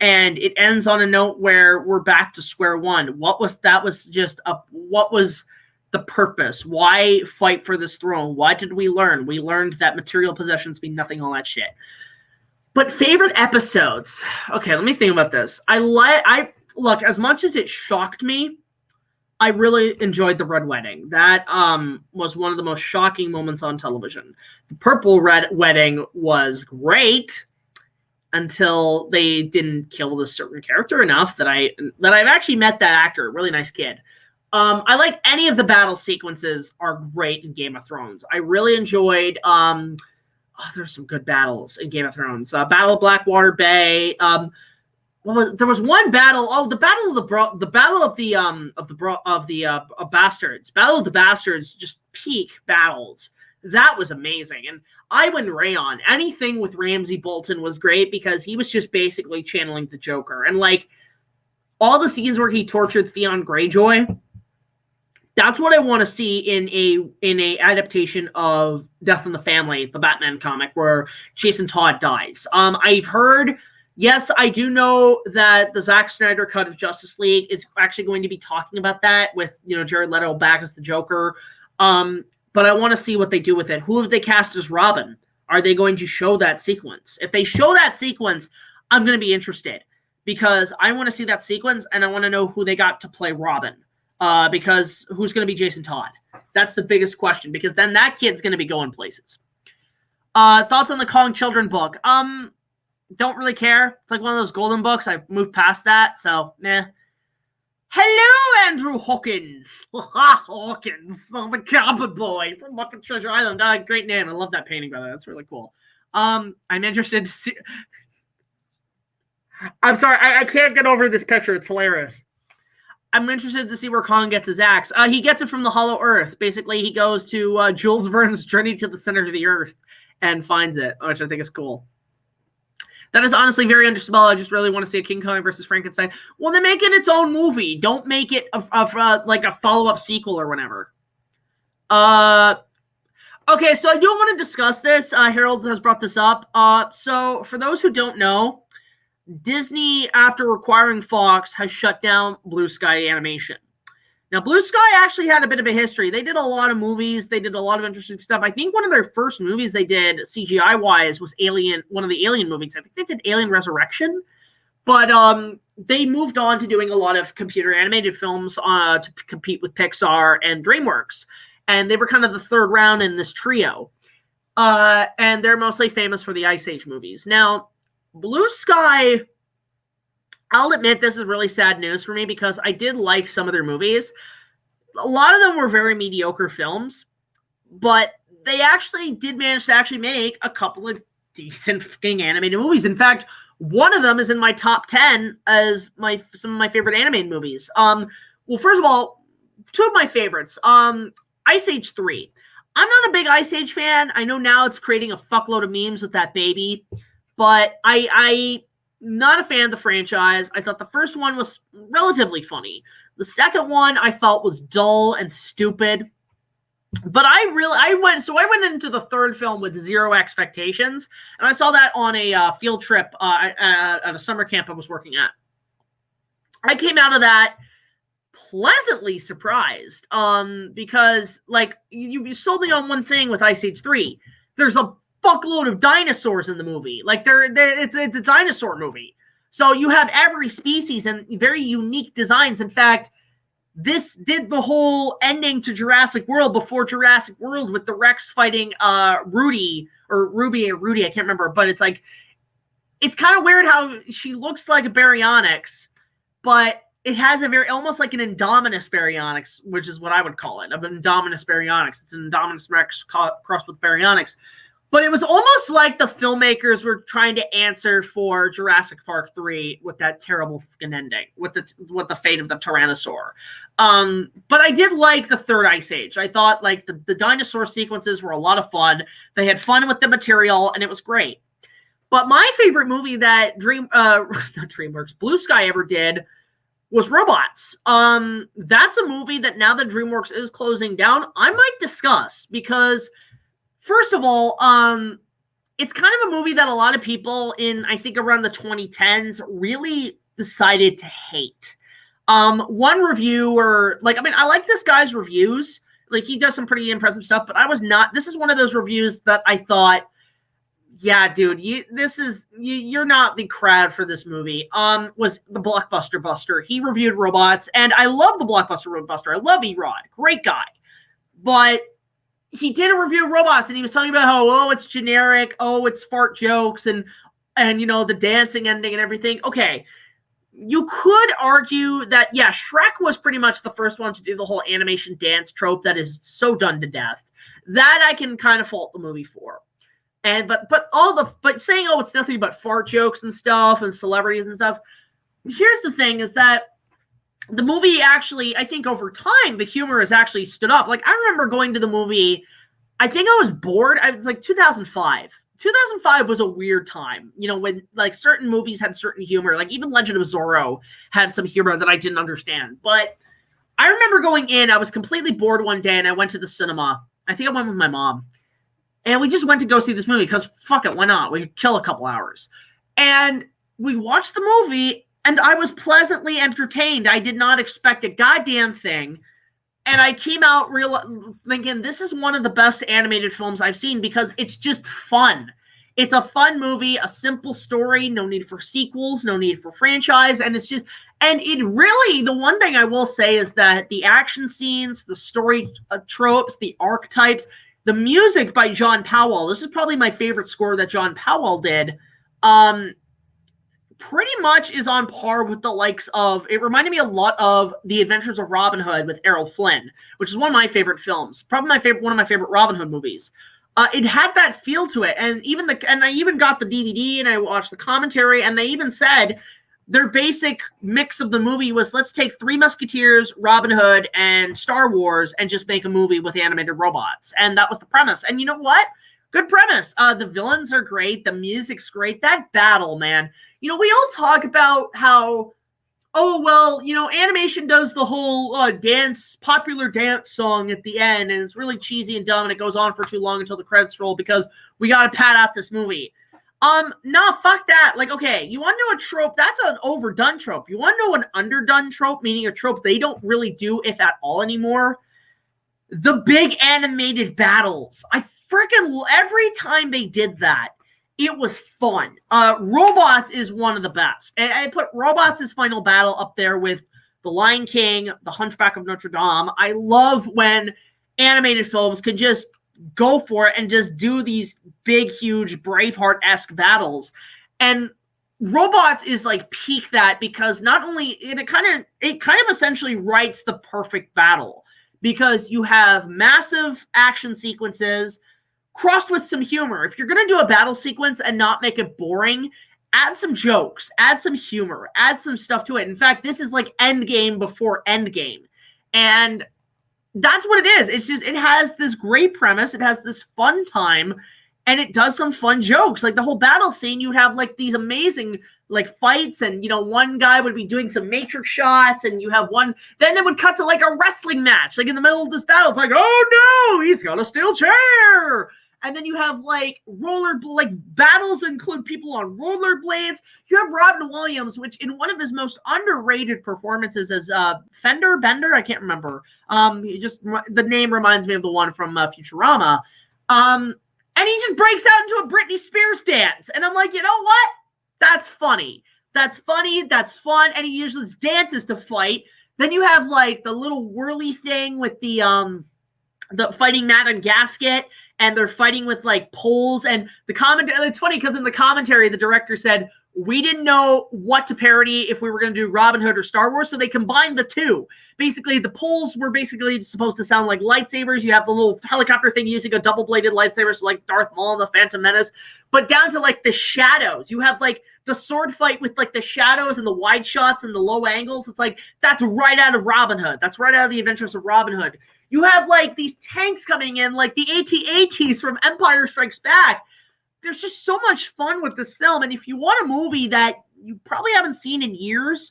And it ends on a note where we're back to square one. What was the purpose? Why fight for this throne? Why did we learn? We learned that material possessions mean nothing, all that shit. But favorite episodes. Okay, let me think about this. Look, as much as it shocked me, I really enjoyed the Red Wedding. That was one of the most shocking moments on television. The Purple Red Wedding was great until they didn't kill this certain character enough that I've actually met that actor. Really nice kid. I like any of the battle sequences are great in Game of Thrones. I really enjoyed there's some good battles in Game of Thrones. Battle of Blackwater Bay. There was one battle. Oh, the battle of the bastards. Battle of the Bastards, just peak battles. That was amazing. And Iwan Rheon, anything with Ramsey Bolton was great because he was just basically channeling the Joker. And like all the scenes where he tortured Theon Greyjoy, that's what I want to see in a adaptation of Death in the Family, the Batman comic, where Jason Todd dies. I've heard Yes, I do know that the Zack Snyder cut of Justice League is actually going to be talking about that with, Jared Leto back as the Joker. But I want to see what they do with it. Who have they cast as Robin? Are they going to show that sequence? If they show that sequence, I'm going to be interested because I want to see that sequence and I want to know who they got to play Robin. Because who's going to be Jason Todd? That's the biggest question because then that kid's going to be going places. Thoughts on the Calling Children book? Don't really care. It's like one of those golden books. I've moved past that, so nah. Hello, Andrew Hawkins. Hawkins, the cowboy boy from Muppet Treasure Island. Great name. I love that painting, by the way. That's really cool. I'm interested to see. I'm sorry, I can't get over this picture. It's hilarious. I'm interested to see where Kong gets his axe. He gets it from the Hollow Earth. Basically, he goes to Jules Verne's Journey to the Center of the Earth and finds it, which I think is cool. That is honestly very understandable. I just really want to see a King Kong versus Frankenstein. Well, then make it its own movie. Don't make it like a follow-up sequel or whatever. Okay, so I do want to discuss this. Harold has brought this up. So for those who don't know, Disney, after acquiring Fox, has shut down Blue Sky Animation. Now, Blue Sky actually had a bit of a history. They did a lot of movies. They did a lot of interesting stuff. I think one of their first movies they did, CGI-wise, was Alien, one of the Alien movies. I think they did Alien Resurrection. But they moved on to doing a lot of computer-animated films to compete with Pixar and DreamWorks. And they were kind of the third round in this trio. And they're mostly famous for the Ice Age movies. Now, Blue Sky... I'll admit this is really sad news for me because I did like some of their movies. A lot of them were very mediocre films, but they actually did manage to actually make a couple of decent fucking animated movies. In fact, one of them is in my top 10 as some of my favorite animated movies. Well, first of all, two of my favorites. Ice Age 3. I'm not a big Ice Age fan. I know now it's creating a fuckload of memes with that baby, but I not a fan of the franchise. I thought the first one was relatively funny. The second one I felt was dull and stupid. But I went into the third film with zero expectations, and I saw that on a field trip at a summer camp I was working at. I came out of that pleasantly surprised because like you sold me on one thing with Ice Age 3. There's a fuckload of dinosaurs in the movie. Like it's a dinosaur movie. So you have every species and very unique designs. In fact, this did the whole ending to Jurassic World before Jurassic World with the Rex fighting Ruby or Rudy, I can't remember, but it's like it's kind of weird how she looks like a Baryonyx, but it has a very almost like an Indominus Baryonyx, which is what I would call it. An Indominus Baryonyx. It's an Indominus Rex crossed with Baryonyx. But it was almost like the filmmakers were trying to answer for Jurassic Park 3 with that terrible fucking ending, with the fate of the Tyrannosaur. But I did like the third Ice Age. I thought like the dinosaur sequences were a lot of fun. They had fun with the material, and it was great. But my favorite movie that Blue Sky ever did was Robots. That's a movie that now that DreamWorks is closing down, I might discuss because... First of all, it's kind of a movie that a lot of people in, I think, around the 2010s really decided to hate. One reviewer, I like this guy's reviews. Like, he does some pretty impressive stuff, but I was not. This is one of those reviews that I thought, yeah, dude, you're not the crowd for this movie. Was the Blockbuster Buster. He reviewed Robots, and I love the Blockbuster Buster. I love E-Rod. Great guy. But... he did a review of Robots, and he was talking about how, it's generic, it's fart jokes, and the dancing ending and everything. Okay, you could argue that, yeah, Shrek was pretty much the first one to do the whole animation dance trope that is so done to death. That I can kind of fault the movie for. But saying, it's nothing but fart jokes and stuff, and celebrities and stuff. Here's the thing, is that the movie actually, I think over time, the humor has actually stood up. Like, I remember going to the movie, I think I was bored. It was like 2005. 2005 was a weird time, when like certain movies had certain humor. Like even Legend of Zorro had some humor that I didn't understand. But I remember going in, I was completely bored one day, and I went to the cinema. I think I went with my mom. And we just went to go see this movie because fuck it, why not? We could kill a couple hours. And we watched the movie, and I was pleasantly entertained. I did not expect a goddamn thing. And I came out thinking this is one of the best animated films I've seen because it's just fun. It's a fun movie, a simple story, no need for sequels, no need for franchise, and it's just, and it really, the one thing I will say is that the action scenes, the story tropes, the archetypes, the music by John Powell, this is probably my favorite score that John Powell did, pretty much is on par with the likes of, it reminded me a lot of The Adventures of Robin Hood with Errol Flynn, which is one of my favorite films, probably one of my favorite Robin Hood movies. It had that feel to it, and I even got the DVD and I watched the commentary, and they even said their basic mix of the movie was, let's take Three Musketeers, Robin Hood, and Star Wars and just make a movie with animated robots, and that was the premise. And you know what? Good premise. The villains are great, the music's great. That battle, man. You know, we all talk about how, oh, well, you know, animation does the whole popular dance song at the end, and it's really cheesy and dumb, and it goes on for too long until the credits roll because we got to pad out this movie. No, fuck that. Like, okay, you want to know a trope? That's an overdone trope. You want to know an underdone trope, meaning a trope they don't really do, if at all, anymore? The big animated battles. I freaking, every time they did that, it was fun. Robots is one of the best. And I put Robots' final battle up there with The Lion King, The Hunchback of Notre Dame. I love when animated films could just go for it and just do these big, huge Braveheart-esque battles. And Robots is like peak that, because not only it kind of essentially writes the perfect battle, because you have massive action sequences crossed with some humor. If you're going to do a battle sequence and not make it boring, add some jokes, add some humor, add some stuff to it. In fact, this is like Endgame before Endgame. And that's what it is. It's just, it has this great premise, it has this fun time, and it does some fun jokes. Like the whole battle scene, you'd have like these amazing like fights, and you know, one guy would be doing some matrix shots, and you have one, then they would cut to like a wrestling match, like in the middle of this battle. It's like, oh no, he's got a steel chair. And then you have like battles include people on rollerblades. You have Robin Williams, which in one of his most underrated performances as Bender, I can't remember. The name reminds me of the one from Futurama. And he just breaks out into a Britney Spears dance. And I'm like, you know what? That's funny. That's funny. That's fun. And he usually dances to fight. Then you have like the little whirly thing with the fighting mat and gasket. And they're fighting with like poles, and the commentary. It's funny because in the commentary, the director said, we didn't know what to parody if we were going to do Robin Hood or Star Wars, so they combined the two. Basically, the poles were basically supposed to sound like lightsabers. You have the little helicopter thing using a double-bladed lightsaber, so like Darth Maul and the Phantom Menace. But down to like the shadows, you have like the sword fight with like the shadows and the wide shots and the low angles. It's like, that's right out of Robin Hood. That's right out of The Adventures of Robin Hood. You have like these tanks coming in, like the AT-ATs from Empire Strikes Back. There's just so much fun with this film. And if you want a movie that you probably haven't seen in years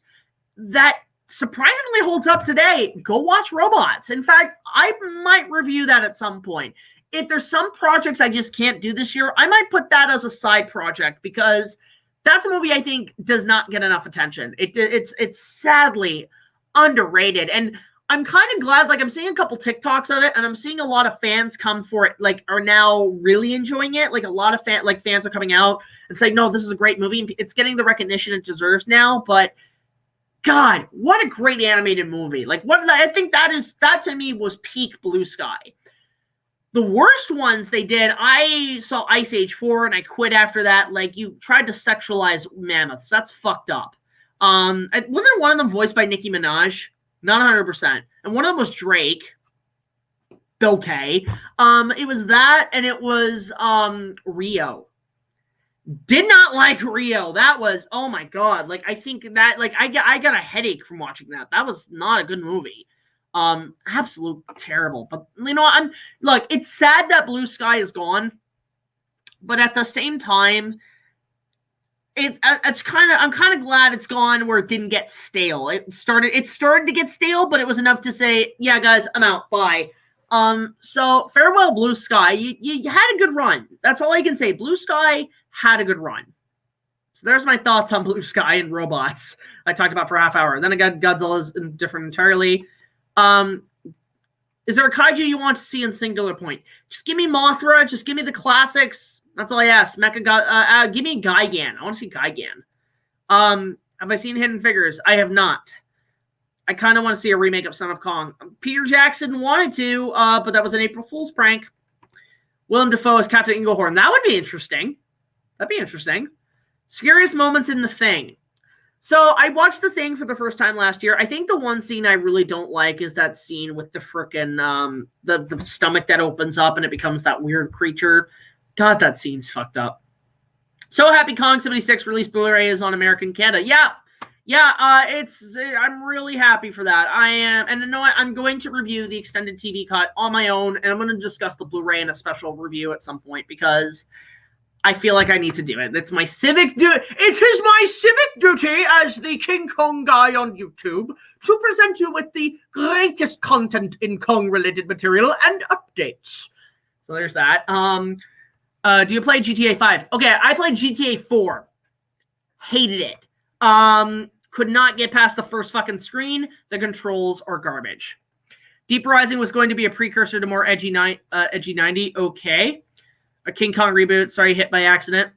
that surprisingly holds up today, go watch Robots. In fact, I might review that at some point. If there's some projects I just can't do this year, I might put that as a side project, because that's a movie I think does not get enough attention. It's sadly underrated. And I'm kind of glad, like I'm seeing a couple TikToks of it, and I'm seeing a lot of fans come for it, like are now really enjoying it. Like a lot of fans are coming out and saying, no, this is a great movie. It's getting the recognition it deserves now. But God, what a great animated movie. Like I think that to me was peak Blue Sky. The worst ones they did, I saw Ice Age 4 and I quit after that. Like, you tried to sexualize mammoths. That's fucked up. Wasn't one of them voiced by Nicki Minaj? Not 100%. And one of them was Drake. Okay. It was that, and it was Rio. Did not like Rio. That was, oh my God. Like, I think that, like, I got a headache from watching that. That was not a good movie. Absolute terrible. But you know, look, it's sad that Blue Sky is gone. But at the same time, I'm kind of glad it's gone where it didn't get stale. It started to get stale, but it was enough to say, yeah, guys, I'm out. Bye. So farewell, Blue Sky. You had a good run. That's all I can say. Blue Sky had a good run. there's my thoughts on Blue Sky and robots. I talked about for a half hour. Then I got Godzilla's different entirely. Is there a kaiju you want to see in Singular Point? Just give me Mothra. Just give me the classics. That's all I ask. Give me Gigan. I want to see Gigan. Have I seen Hidden Figures? I have not. I kind of want to see a remake of Son of Kong. Peter Jackson wanted to, but that was an April Fool's prank. Willem Dafoe as Captain Englehorn. That would be interesting. That'd be interesting. Scariest moments in The Thing. So I watched The Thing for the first time last year. I think the one scene I really don't like is that scene with the frickin' the stomach that opens up and it becomes that weird creature. God, that scene's fucked up. So happy Kong 76 released Blu-ray is on American Canada. Yeah, I'm really happy for that. I am, and you know what? I'm going to review the extended TV cut on my own, and I'm going to discuss the Blu-ray in a special review at some point because I feel like I need to do it. It's my civic duty. It is my civic duty as the King Kong guy on YouTube to present you with the greatest content in Kong-related material and updates. So there's that. Do you play GTA 5? Okay, I played GTA 4. Hated it. Could not get past the first fucking screen. The controls are garbage. Deep Rising was going to be a precursor to more edgy 90. Okay. A King Kong reboot. Sorry, hit by accident.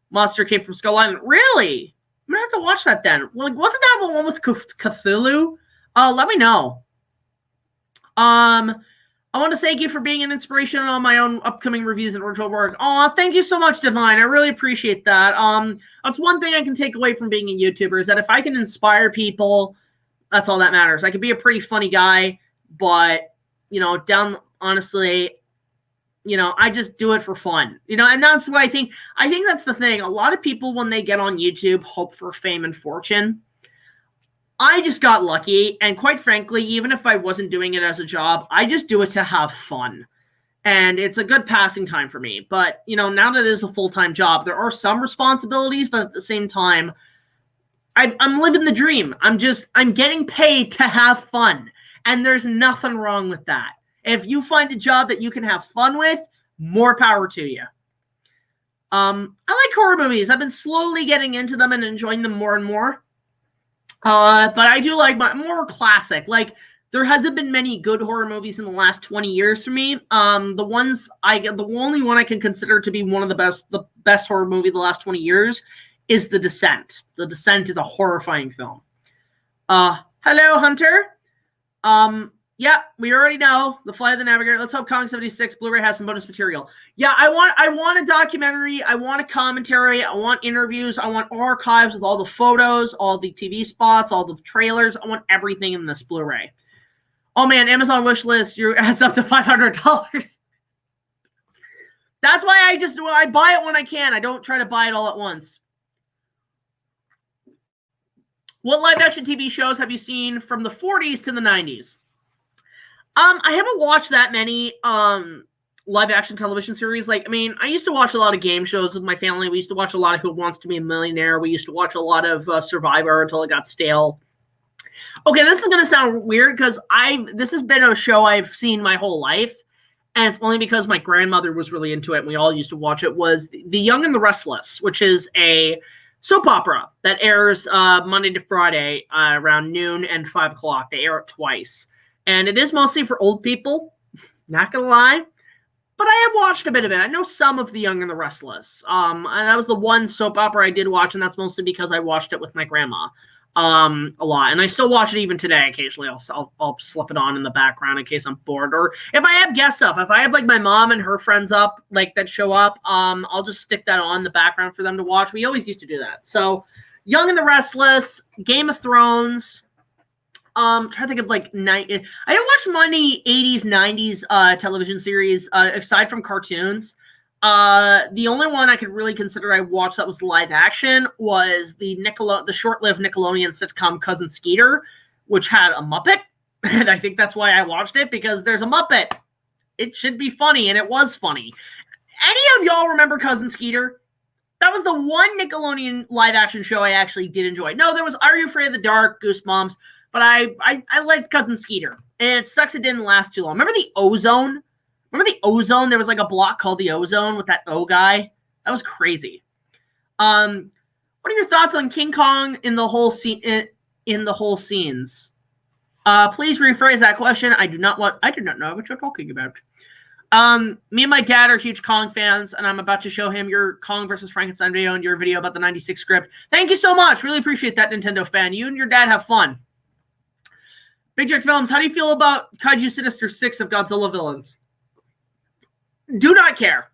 Monster came from Skull Island. Really? I'm gonna have to watch that then. Well, wasn't that the one with Cthulhu? Let me know. I want to thank you for being an inspiration on my own upcoming reviews and virtual work. Aw, thank you so much, Divine. I really appreciate that. That's one thing I can take away from being a YouTuber is that if I can inspire people, that's all that matters. I could be a pretty funny guy, but, you know, honestly, you know, I just do it for fun. You know, and that's what I think. I think that's the thing. A lot of people, when they get on YouTube, hope for fame and fortune. I just got lucky, and quite frankly, even if I wasn't doing it as a job, I just do it to have fun. And it's a good passing time for me. But, you know, now that it is a full-time job, there are some responsibilities, but at the same time, I'm living the dream. I'm getting paid to have fun. And there's nothing wrong with that. If you find a job that you can have fun with, more power to you. I like horror movies. I've been slowly getting into them and enjoying them more and more. But I do like more classic. Like, there hasn't been many good horror movies in the last 20 years for me. The only one I can consider to be one of the best horror movie of the last 20 years is The Descent. The Descent is a horrifying film. Hello, Hunter. Yeah, we already know The Flight of the Navigator. Let's hope Kong 76 Blu-ray has some bonus material. Yeah, I want a documentary. I want a commentary. I want interviews. I want archives with all the photos, all the TV spots, all the trailers. I want everything in this Blu-ray. Oh man, Amazon wishlist. Adds up to $500. That's why I buy it when I can. I don't try to buy it all at once. What live-action TV shows have you seen from the 40s to the 90s? I haven't watched that many live-action television series. Like, I mean, I used to watch a lot of game shows with my family. We used to watch a lot of Who Wants to Be a Millionaire. We used to watch a lot of Survivor until it got stale. Okay, this is going to sound weird because this has been a show I've seen my whole life, and it's only because my grandmother was really into it and we all used to watch it, was The Young and the Restless, which is a soap opera that airs Monday to Friday around noon and 5 o'clock. They air it twice. And it is mostly for old people, not gonna lie. But I have watched a bit of it. I know some of The Young and the Restless. And that was the one soap opera I did watch, and that's mostly because I watched it with my grandma a lot. And I still watch it even today. Occasionally, I'll slip it on in the background in case I'm bored. Or if I have guests up, if I have like my mom and her friends up, like that show up, I'll just stick that on in the background for them to watch. We always used to do that. So, Young and the Restless, Game of Thrones. Trying to think of like I didn't watch many 80s, 90s television series aside from cartoons. The only one I could really consider I watched that was live action was the short-lived Nickelodeon sitcom Cousin Skeeter, which had a Muppet, and I think that's why I watched it, because there's a Muppet. It should be funny, and it was funny. Any of y'all remember Cousin Skeeter? That was the one Nickelodeon live action show I actually did enjoy. No, there was Are You Afraid of the Dark, Goosebumps. But I liked Cousin Skeeter. And it sucks it didn't last too long. Remember the Ozone? Remember the Ozone? There was like a block called the Ozone with that O guy. That was crazy. What are your thoughts on King Kong in the whole scene? In the whole scenes? Please rephrase that question. I do not know what you're talking about. Me and my dad are huge Kong fans, and I'm about to show him your Kong versus Frankenstein video and your video about the 96 script. Thank you so much. Really appreciate that, Nintendo fan. You and your dad have fun. Big Jack Films, how do you feel about Kaiju Sinister 6 of Godzilla villains? Do not care.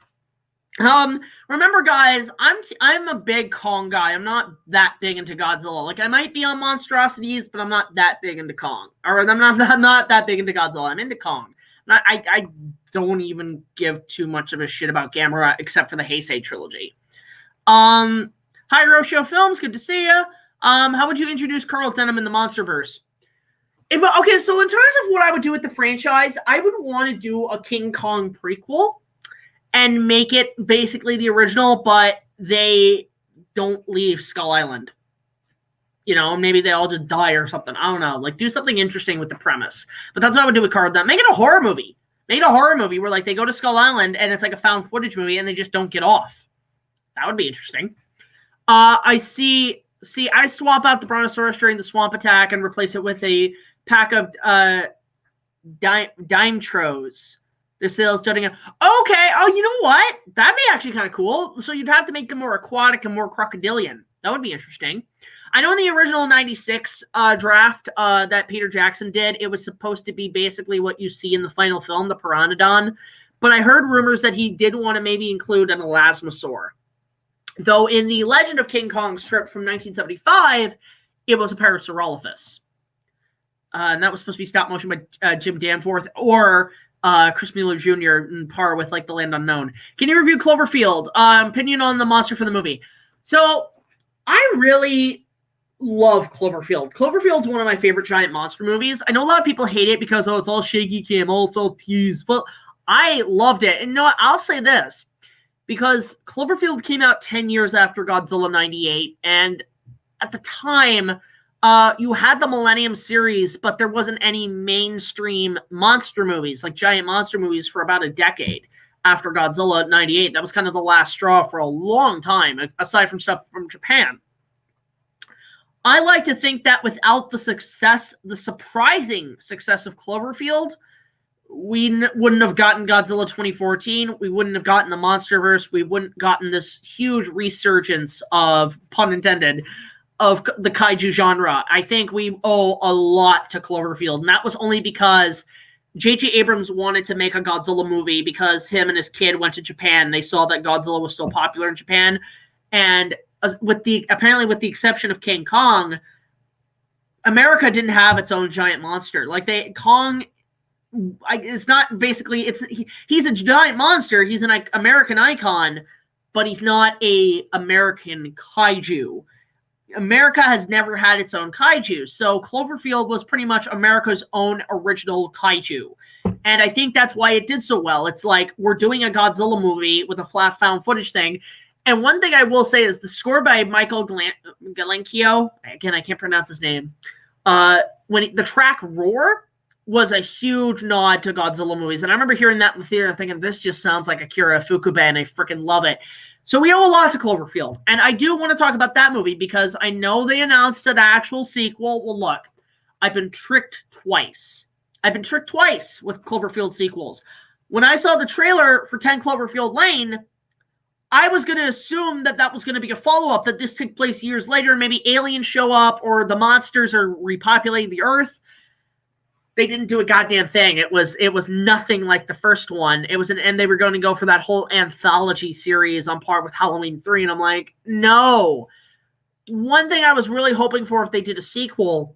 Remember, guys, I'm a big Kong guy. I'm not that big into Godzilla. Like, I might be on Monstrosities, but I'm not that big into Kong. Or I'm not that big into Godzilla. I'm into Kong. I don't even give too much of a shit about Gamera, except for the Heisei trilogy. Hi, Rosho Films. Good to see you. How would you introduce Carl Denham in the Monsterverse? Okay, so in terms of what I would do with the franchise, I would want to do a King Kong prequel and make it basically the original, but they don't leave Skull Island. You know, maybe they all just die or something. I don't know. Like, do something interesting with the premise. But that's what I would do with Carl Dunn. Make it a horror movie. Make it a horror movie where, like, they go to Skull Island and it's like a found footage movie and they just don't get off. That would be interesting. I swap out the Brontosaurus during the swamp attack and replace it with a pack of Dimetros. Their sales jutting up. Okay. Oh, you know what? That'd be actually kind of cool. So you'd have to make them more aquatic and more crocodilian. That would be interesting. I know in the original 96 draft that Peter Jackson did, it was supposed to be basically what you see in the final film, the Pteranodon. But I heard rumors that he did want to maybe include an elasmosaur. Though in the Legend of King Kong strip from 1975, it was a Parasaurolophus. And that was supposed to be stop motion by Jim Danforth or Chris Mueller Jr. in par with like The Land Unknown. Can you review Cloverfield? Opinion on the monster for the movie. So I really love Cloverfield. Cloverfield's one of my favorite giant monster movies. I know a lot of people hate it because, oh, it's all shaky cam, oh, it's all tease. But I loved it. And you know what? I'll say this. Because Cloverfield came out 10 years after Godzilla 98. And at the time, you had the Millennium series, but there wasn't any mainstream monster movies, like giant monster movies, for about a decade after Godzilla 98. That was kind of the last straw for a long time, aside from stuff from Japan. I like to think that without the surprising success of Cloverfield, we wouldn't have gotten Godzilla 2014. We wouldn't have gotten the Monsterverse. We wouldn't have gotten this huge resurgence of, pun intended, of the kaiju genre. I think we owe a lot to Cloverfield, and that was only because J.J. Abrams wanted to make a Godzilla movie because him and his kid went to Japan. They saw that Godzilla was still popular in Japan, and apparently with the exception of King Kong, America didn't have its own giant monster. Like Kong, it's not basically he's a giant monster. He's an American icon, but he's not a American kaiju. America has never had its own kaiju, so Cloverfield was pretty much America's own original kaiju. And I think that's why it did so well. It's like, we're doing a Godzilla movie with a flat found footage thing. And one thing I will say is the score by Michael Galanchio, again, I can't pronounce his name, the track Roar was a huge nod to Godzilla movies. And I remember hearing that in the theater and thinking, this just sounds like Akira Ifukube, and I freaking love it. So we owe a lot to Cloverfield. And I do want to talk about that movie because I know they announced an actual sequel. Well, look, I've been tricked twice. I've been tricked twice with Cloverfield sequels. When I saw the trailer for 10 Cloverfield Lane, I was going to assume that that was going to be a follow-up, that this took place years later, and maybe aliens show up or the monsters are repopulating the Earth. They didn't do a goddamn thing. It was nothing like the first one. And they were going to go for that whole anthology series on par with Halloween 3, and I'm like, no. One thing I was really hoping for if they did a sequel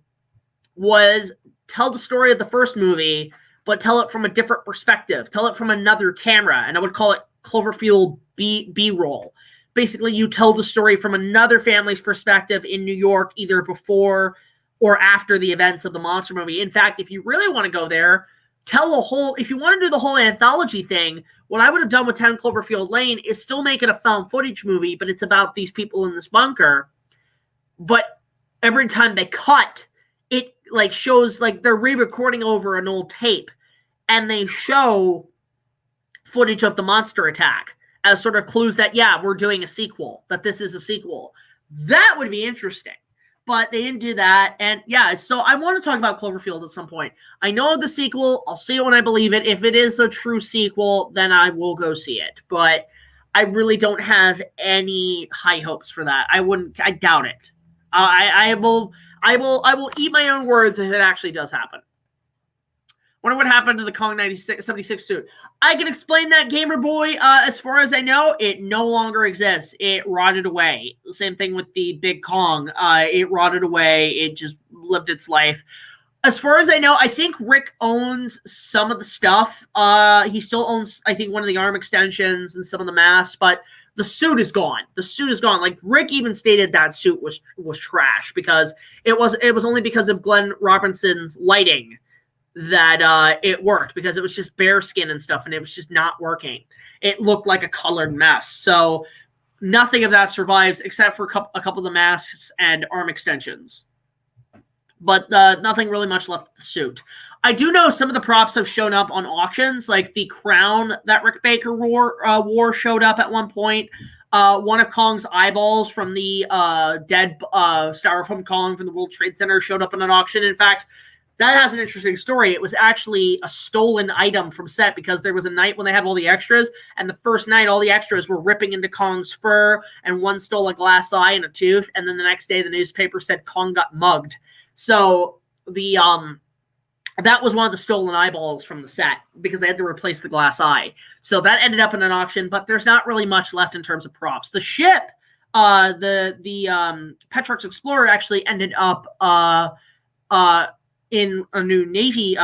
was tell the story of the first movie, but tell it from a different perspective. Tell it from another camera, and I would call it Cloverfield B-roll. Basically, you tell the story from another family's perspective in New York, either before or after the events of the monster movie. In fact, if you really want to go there, if you want to do the whole anthology thing, what I would have done with 10 Cloverfield Lane is still make it a found footage movie, but it's about these people in this bunker. But every time they cut, it like shows like they're re-recording over an old tape, and they show footage of the monster attack as sort of clues that, yeah, we're doing a sequel, that this is a sequel. That would be interesting. But they didn't do that. And yeah, so I want to talk about Cloverfield at some point. I know the sequel. I'll see it when I believe it. If it is a true sequel, then I will go see it. But I really don't have any high hopes for that. I doubt it. I will eat my own words if it actually does happen. Wonder what happened to the Kong 76 suit. I can explain that, Gamer Boy. As far as I know, it no longer exists. It rotted away. Same thing with the Big Kong. It rotted away. It just lived its life. As far as I know, I think Rick owns some of the stuff. He still owns, I think, one of the arm extensions and some of the masks, but the suit is gone. The suit is gone. Like, Rick even stated that suit was trash because it was only because of Glenn Robinson's lighting that it worked, because it was just bare skin and stuff, and it was just not working. It looked like a colored mess. So nothing of that survives except for a couple of the masks and arm extensions. But nothing really much left of the suit. I do know some of the props have shown up on auctions, like the crown that Rick Baker wore showed up at one point. One of Kong's eyeballs from the dead styrofoam Kong from the World Trade Center showed up in an auction. In fact, that has an interesting story. It was actually a stolen item from set because there was a night when they had all the extras, and the first night all the extras were ripping into Kong's fur, and one stole a glass eye and a tooth, and then the next day the newspaper said Kong got mugged. So the that was one of the stolen eyeballs from the set because they had to replace the glass eye. So that ended up in an auction, but there's not really much left in terms of props. The ship, the Petrox Explorer actually ended up in a new Navy,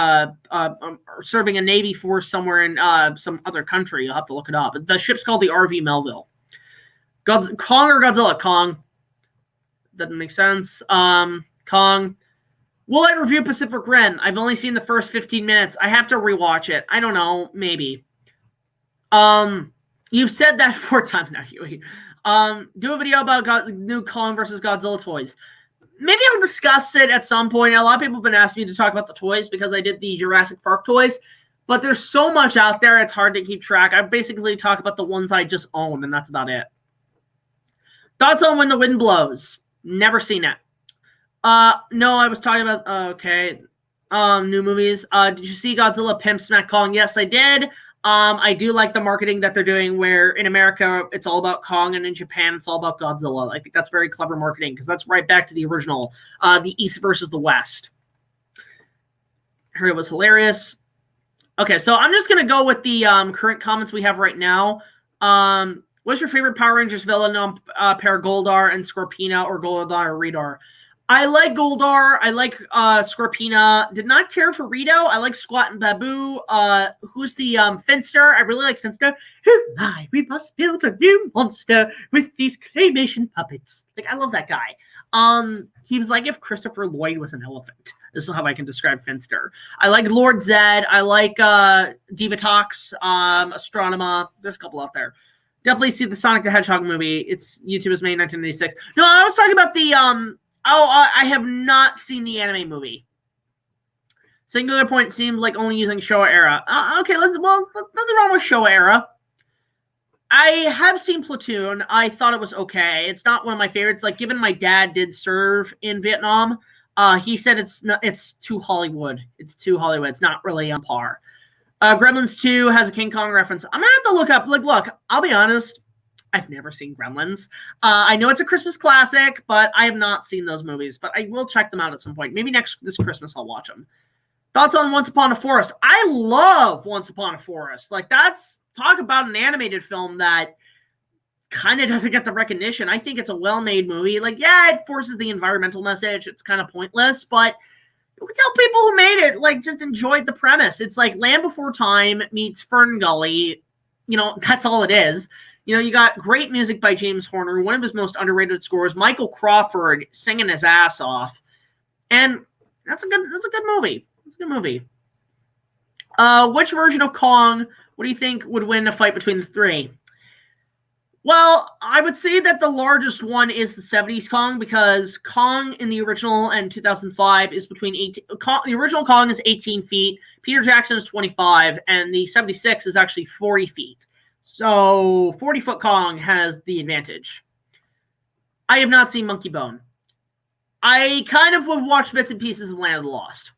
serving a Navy force somewhere in some other country. You'll have to look it up. The ship's called the RV Melville. Kong or Godzilla? Kong. Doesn't make sense. Kong. Will I review Pacific Rim? I've only seen the first 15 minutes. I have to rewatch it. I don't know. Maybe. You've said that 4 times now, Huey. Do a video about new Kong versus Godzilla toys. Maybe I'll discuss it at some point. A lot of people have been asking me to talk about the toys because I did the Jurassic Park toys. But there's so much out there, it's hard to keep track. I basically talk about the ones I just own, and that's about it. Thoughts on When the Wind Blows? Never seen it. No, I was talking about, okay, new movies. Did you see Godzilla Pimp Smack Kong? Yes, I did. I do like the marketing that they're doing where in America, it's all about Kong, and in Japan, it's all about Godzilla. I think that's very clever marketing because that's right back to the original, the East versus the West. I heard it was hilarious. Okay, so I'm just going to go with the current comments we have right now. What's your favorite Power Rangers villain pair, Goldar and Scorpina, or Goldar or Radar? I like Goldar. I like Scorpina. Did not care for Rito. I like Squat and Babu. Who's the Finster? I really like Finster. We must build a new monster with these claymation puppets. Like, I love that guy. He was like if Christopher Lloyd was an elephant. This is how I can describe Finster. I like Lord Zed. I like Divatox, Astronema. There's a couple out there. Definitely see the Sonic the Hedgehog movie. It's YouTube was made in 1986. No, I was talking about the I have not seen the anime movie. Singular Point seemed like only using Showa era. Okay, nothing wrong with Showa era. I have seen Platoon. I thought it was okay. It's not one of my favorites. Like, given my dad did serve in Vietnam, he said it's too Hollywood. It's too Hollywood. It's not really on par. Gremlins 2 has a King Kong reference. I'm gonna have to look up. Like, look, I'll be honest. I've never seen Gremlins. I know it's a Christmas classic, but I have not seen those movies. But I will check them out at some point. Maybe this Christmas I'll watch them. Thoughts on Once Upon a Forest? I love Once Upon a Forest. Like, talk about an animated film that kind of doesn't get the recognition. I think it's a well-made movie. Like, yeah, it forces the environmental message. It's kind of pointless, but you can tell people who made it, like, just enjoyed the premise. It's like Land Before Time meets Fern Gully. You know, that's all it is. You know, you got great music by James Horner, one of his most underrated scores, Michael Crawford singing his ass off. And that's a good movie. It's a good movie. Which version of Kong, what do you think would win a fight between the three? Well, I would say that the largest one is the 70s Kong, because Kong in the original and 2005 is between 18. The original Kong is 18 feet. Peter Jackson is 25, and the 76 is actually 40 feet. So 40-foot Kong has the advantage. I have not seen Monkey Bone. I kind of would watch bits and pieces of Land of the Lost.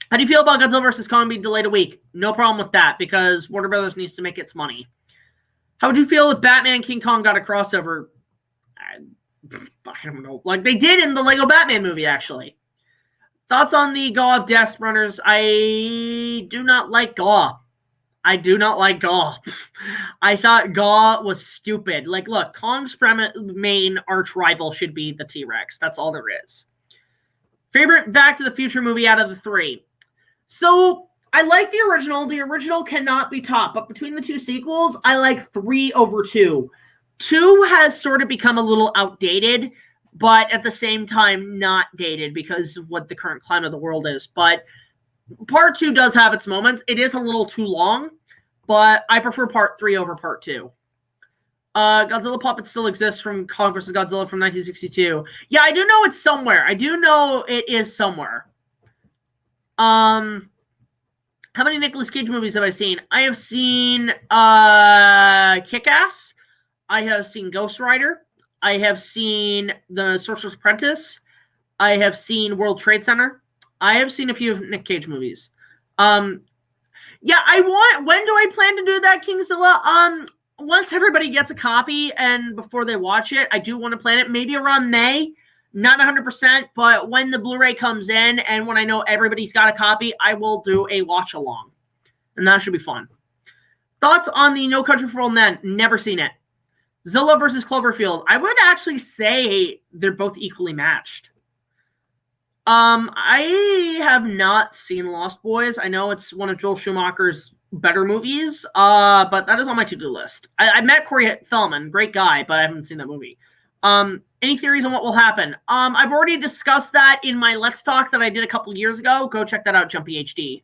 How do you feel about Godzilla vs. Kong being delayed a week? No problem with that, because Warner Brothers needs to make its money. How would you feel if Batman and King Kong got a crossover? I don't know. Like they did in the Lego Batman movie, actually. Thoughts on the Gaw of Death Runners? I do not like Gaw. I do not like Gaw. I thought Gaw was stupid. Like, look, Kong's main arch rival should be the T-Rex. That's all there is. Favorite Back to the Future movie out of the 3? So, I like the original. The original cannot be topped. But between the 2 sequels, I like 3 over 2. 2 has sort of become a little outdated, but at the same time, not dated because of what the current climate of the world is. But Part 2 does have its moments. It is a little too long, but I prefer Part 3 over Part 2. Godzilla puppet still exists from Kong vs. Godzilla from 1962. Yeah, I do know it's somewhere. I do know it is somewhere. How many Nicolas Cage movies have I seen? I have seen Kick-Ass. I have seen Ghost Rider. I have seen The Sorcerer's Apprentice. I have seen World Trade Center. I have seen a few of Nick Cage movies. Yeah, when do I plan to do that, Kingzilla? Once everybody gets a copy and before they watch it, I do want to plan it. Maybe around May. Not 100%, but when the Blu-ray comes in and when I know everybody's got a copy, I will do a watch-along. And that should be fun. Thoughts on the No Country for Old Men? Never seen it. Zilla versus Cloverfield. I would actually say they're both equally matched. I have not seen Lost Boys. I know it's one of Joel Schumacher's better movies, but that is on my to-do list. I met Corey Feldman, great guy, but I haven't seen that movie. Any theories on what will happen? I've already discussed that in my Let's Talk that I did a couple years ago. Go check that out, Jumpy HD.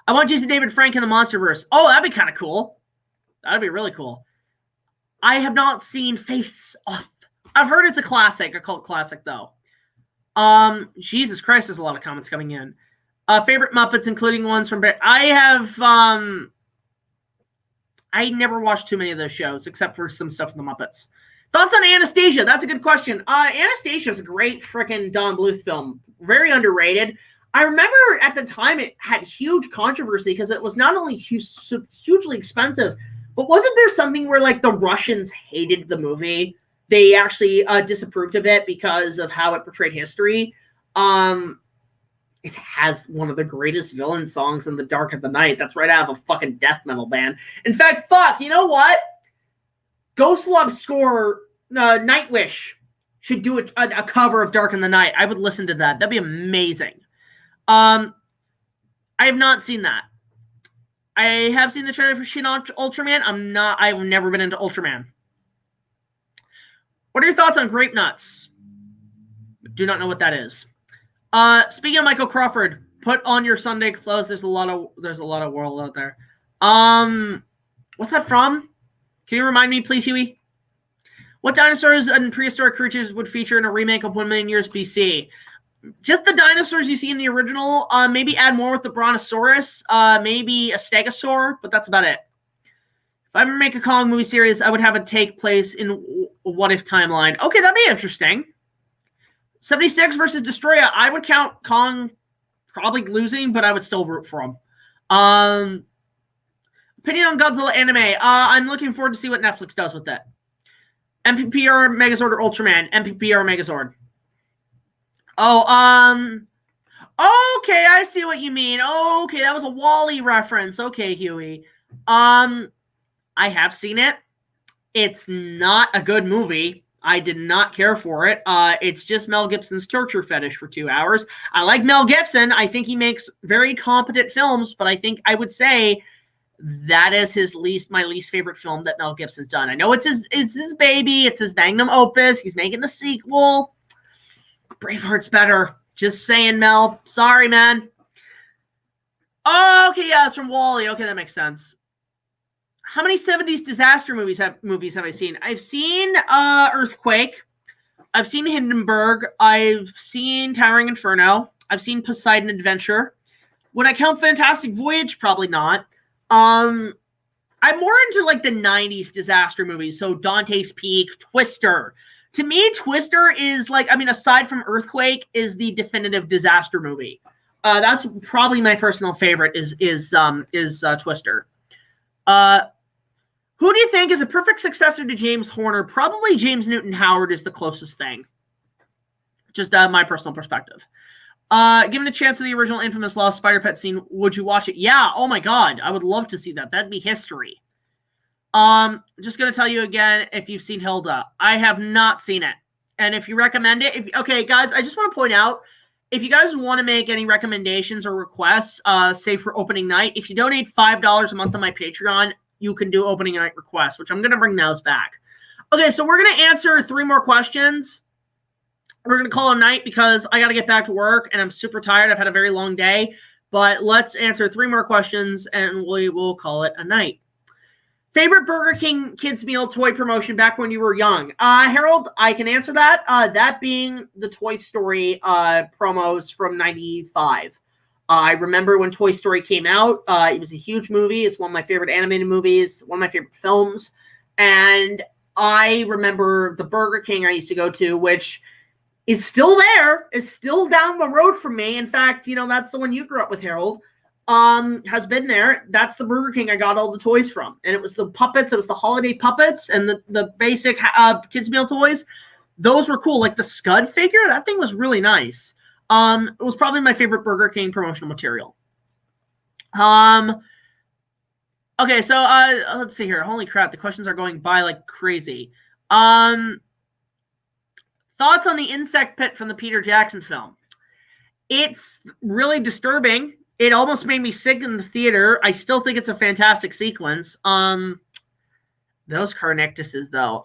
I want Jason David Frank in the Monsterverse. Oh, that'd be kind of cool. That'd be really cool. I have not seen Face Off. I've heard it's a classic, a cult classic, though. Jesus Christ, there's a lot of comments coming in. Favorite Muppets, including ones from... I have, I never watched too many of those shows, except for some stuff from the Muppets. Thoughts on Anastasia? That's a good question. Anastasia is a great freaking Don Bluth film. Very underrated. I remember at the time it had huge controversy because it was not only hugely expensive, but wasn't there something where, like, the Russians hated the movie? They actually disapproved of it because of how it portrayed history. It has one of the greatest villain songs in the dark of the night. That's right out of a fucking death metal band. In fact, fuck, you know what? Ghost Love score Nightwish should do a cover of Dark in the Night. I would listen to that. That'd be amazing. I have not seen that. I have seen the trailer for Shin Ultraman. I've never been into Ultraman. What are your thoughts on grape nuts? Do not know what that is. Speaking of Michael Crawford, put on your Sunday clothes. There's a lot of world out there. What's that from? Can you remind me, please, Huey? What dinosaurs and prehistoric creatures would feature in a remake of 1 million years BC? Just the dinosaurs you see in the original. Maybe add more with the Brontosaurus. Maybe a Stegosaur, but that's about it. If I ever make a Kong movie series, I would have it take place in a What If timeline. Okay, that'd be interesting. 76 versus Destroya. I would count Kong probably losing, but I would still root for him. Opinion on Godzilla anime. I'm looking forward to see what Netflix does with that. MPPR, Megazord, or Ultraman? MPPR, Megazord. Oh, okay, I see what you mean. Okay, that was a Wall-E reference. Okay, Huey. I have seen it. It's not a good movie. I did not care for it. It's just Mel Gibson's torture fetish for 2 hours. I like Mel Gibson. I think he makes very competent films, but I think I would say that is my least favorite film that Mel Gibson's done. I know it's his baby. It's his magnum opus. He's making the sequel. Braveheart's better. Just saying, Mel. Sorry, man. Oh, okay, yeah, it's from Wall-E. Okay, that makes sense. How many 70s disaster movies have I seen? I've seen Earthquake. I've seen Hindenburg. I've seen Towering Inferno. I've seen Poseidon Adventure. Would I count Fantastic Voyage? Probably not. I'm more into like the 90s disaster movies. So Dante's Peak, Twister. To me, Twister is like, I mean, aside from Earthquake, is the definitive disaster movie. That's probably my personal favorite is Twister. Who do you think is a perfect successor to James Horner? Probably James Newton Howard is the closest thing. Just my personal perspective. Given a chance of the original infamous Lost Spider Pet scene, would you watch it? Yeah. Oh my God. I would love to see that. That'd be history. Just going to tell you again, if you've seen Hilda, I have not seen it. And if you recommend it, okay, guys, I just want to point out, if you guys want to make any recommendations or requests, say for opening night, if you donate $5 a month on my Patreon, you can do opening night requests, which I'm going to bring those back. Okay, so we're going to answer 3 more questions. We're going to call it a night because I got to get back to work and I'm super tired. I've had a very long day, but let's answer 3 more questions and we will call it a night. Favorite Burger King kids meal toy promotion back when you were young? Harold, I can answer that. That being the Toy Story promos from 95. I remember when Toy Story came out. It was a huge movie. It's one of my favorite animated movies, one of my favorite films. And I remember the Burger King I used to go to, which is still there, is still down the road from me. In fact, you know, that's the one you grew up with, Harold. Has been there. That's the Burger King I got all the toys from. And it was the puppets, it was the holiday puppets and the basic kids meal toys. Those were cool. Like the Scud figure, that thing was really nice. It was probably my favorite Burger King promotional material. Okay, so let's see here. Holy crap, the questions are going by like crazy. Thoughts on the insect pit from the Peter Jackson film? It's really disturbing. It almost made me sick in the theater. I still think it's a fantastic sequence. Those carnictuses, though,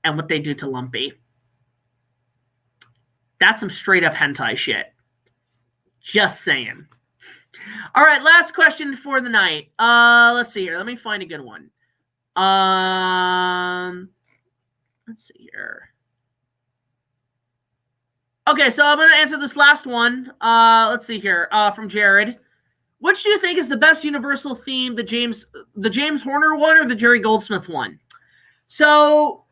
and what they do to Lumpy. That's some straight-up hentai shit. Just saying. All right, last question for the night. Let's see here. Let me find a good one. Let's see here. Okay, so I'm going to answer this last one. Let's see here. From Jared. Which do you think is the best Universal theme, the James Horner one or the Jerry Goldsmith one? So,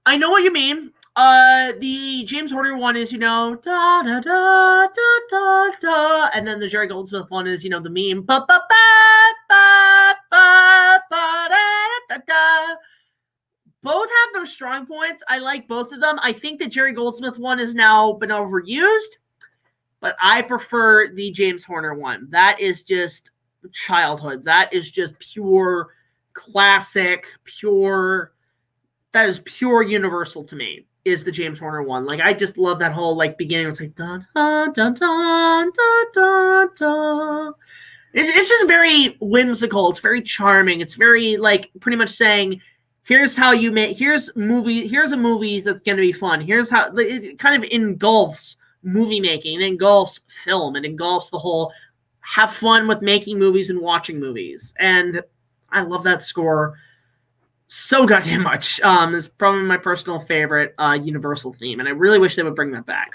I know what you mean. The James Horner one is, you know, da da da da da da, and then the Jerry Goldsmith one is, you know, the meme. Ba ba ba ba ba ba da da da. Both have their strong points. I like both of them. I think the Jerry Goldsmith one has now been overused, but I prefer the James Horner one. That is just childhood. That is just pure classic, pure. That is pure Universal to me. Is the James Horner one. Like, I just love that whole like beginning. It's like da da da da da da da. It's just very whimsical. It's very charming. It's very like pretty much saying, here's how you make, here's a movie that's going to be fun. Here's how it kind of engulfs movie making, it engulfs film, it engulfs the whole have fun with making movies and watching movies. And I love that score so goddamn much. It's probably my personal favorite Universal theme, and I really wish they would bring that back.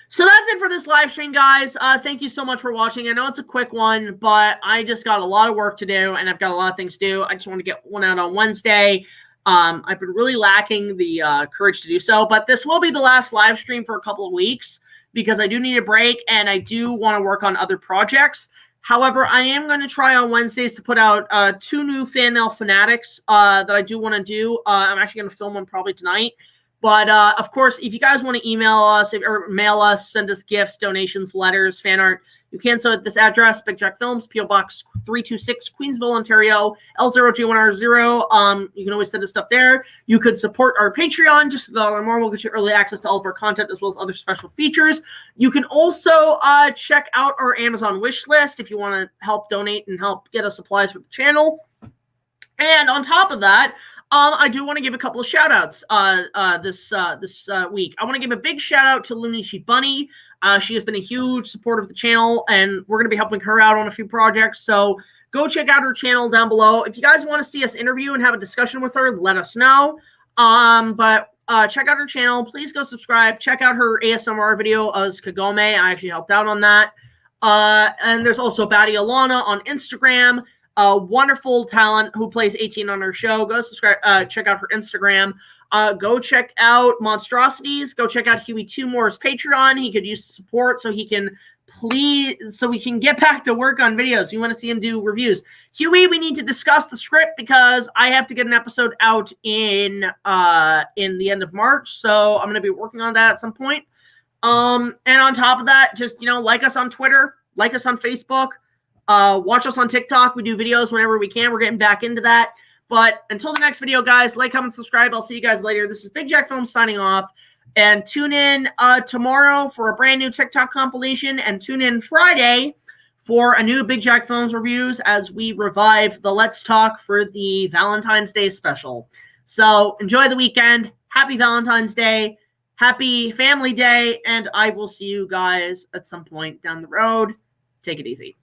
So that's it for this live stream, guys. Thank you so much for watching. I know it's a quick one, but I just got a lot of work to do, and I've got a lot of things to do. I just want to get one out on Wednesday. I've been really lacking the courage to do so, but this will be the last live stream for a couple of weeks because I do need a break, and I do want to work on other projects. However, I am going to try on Wednesdays to put out 2 new fan mail fanatics that I do want to do. I'm actually going to film one probably tonight. But, of course, if you guys want to email us or mail us, send us gifts, donations, letters, fan art, you can. So at this address, Big Jack Films, P.O. Box 326, Queensville, Ontario, L0G1R0. You can always send us stuff there. You could support our Patreon. Just $1 more will get you early access to all of our content as well as other special features. You can also check out our Amazon wish list if you want to help donate and help get us supplies for the channel. And on top of that, I do want to give a couple of shout-outs this week. I want to give a big shout-out to LUNACHI Bunny. She has been a huge supporter of the channel, and we're going to be helping her out on a few projects. So go check out her channel down below. If you guys want to see us interview and have a discussion with her, let us know. But check out her channel. Please go subscribe. Check out her ASMR video as Kagome. I actually helped out on that. And there's also BATTYALANA on Instagram. a wonderful talent who plays 18 on her show. Go subscribe, check out her Instagram. Go check out Monstrosities. Go check out HEWY TOONMORE's Patreon. He could use support so he can we can get back to work on videos. We want to see him do reviews. HEWY, we need to discuss the script because I have to get an episode out in the end of March. So I'm going to be working on that at some point. And on top of that, just, like us on Twitter, like us on Facebook, watch us on TikTok. We do videos whenever we can. We're getting back into that. But until the next video, guys, like, comment, subscribe. I'll see you guys later. This is BigJackFilms signing off. And tune in tomorrow for a brand new TikTok compilation. And tune in Friday for a new BigJackFilms reviews as we revive the Let's Talk for the Valentine's Day special. So enjoy the weekend. Happy Valentine's Day. Happy Family Day. And I will see you guys at some point down the road. Take it easy.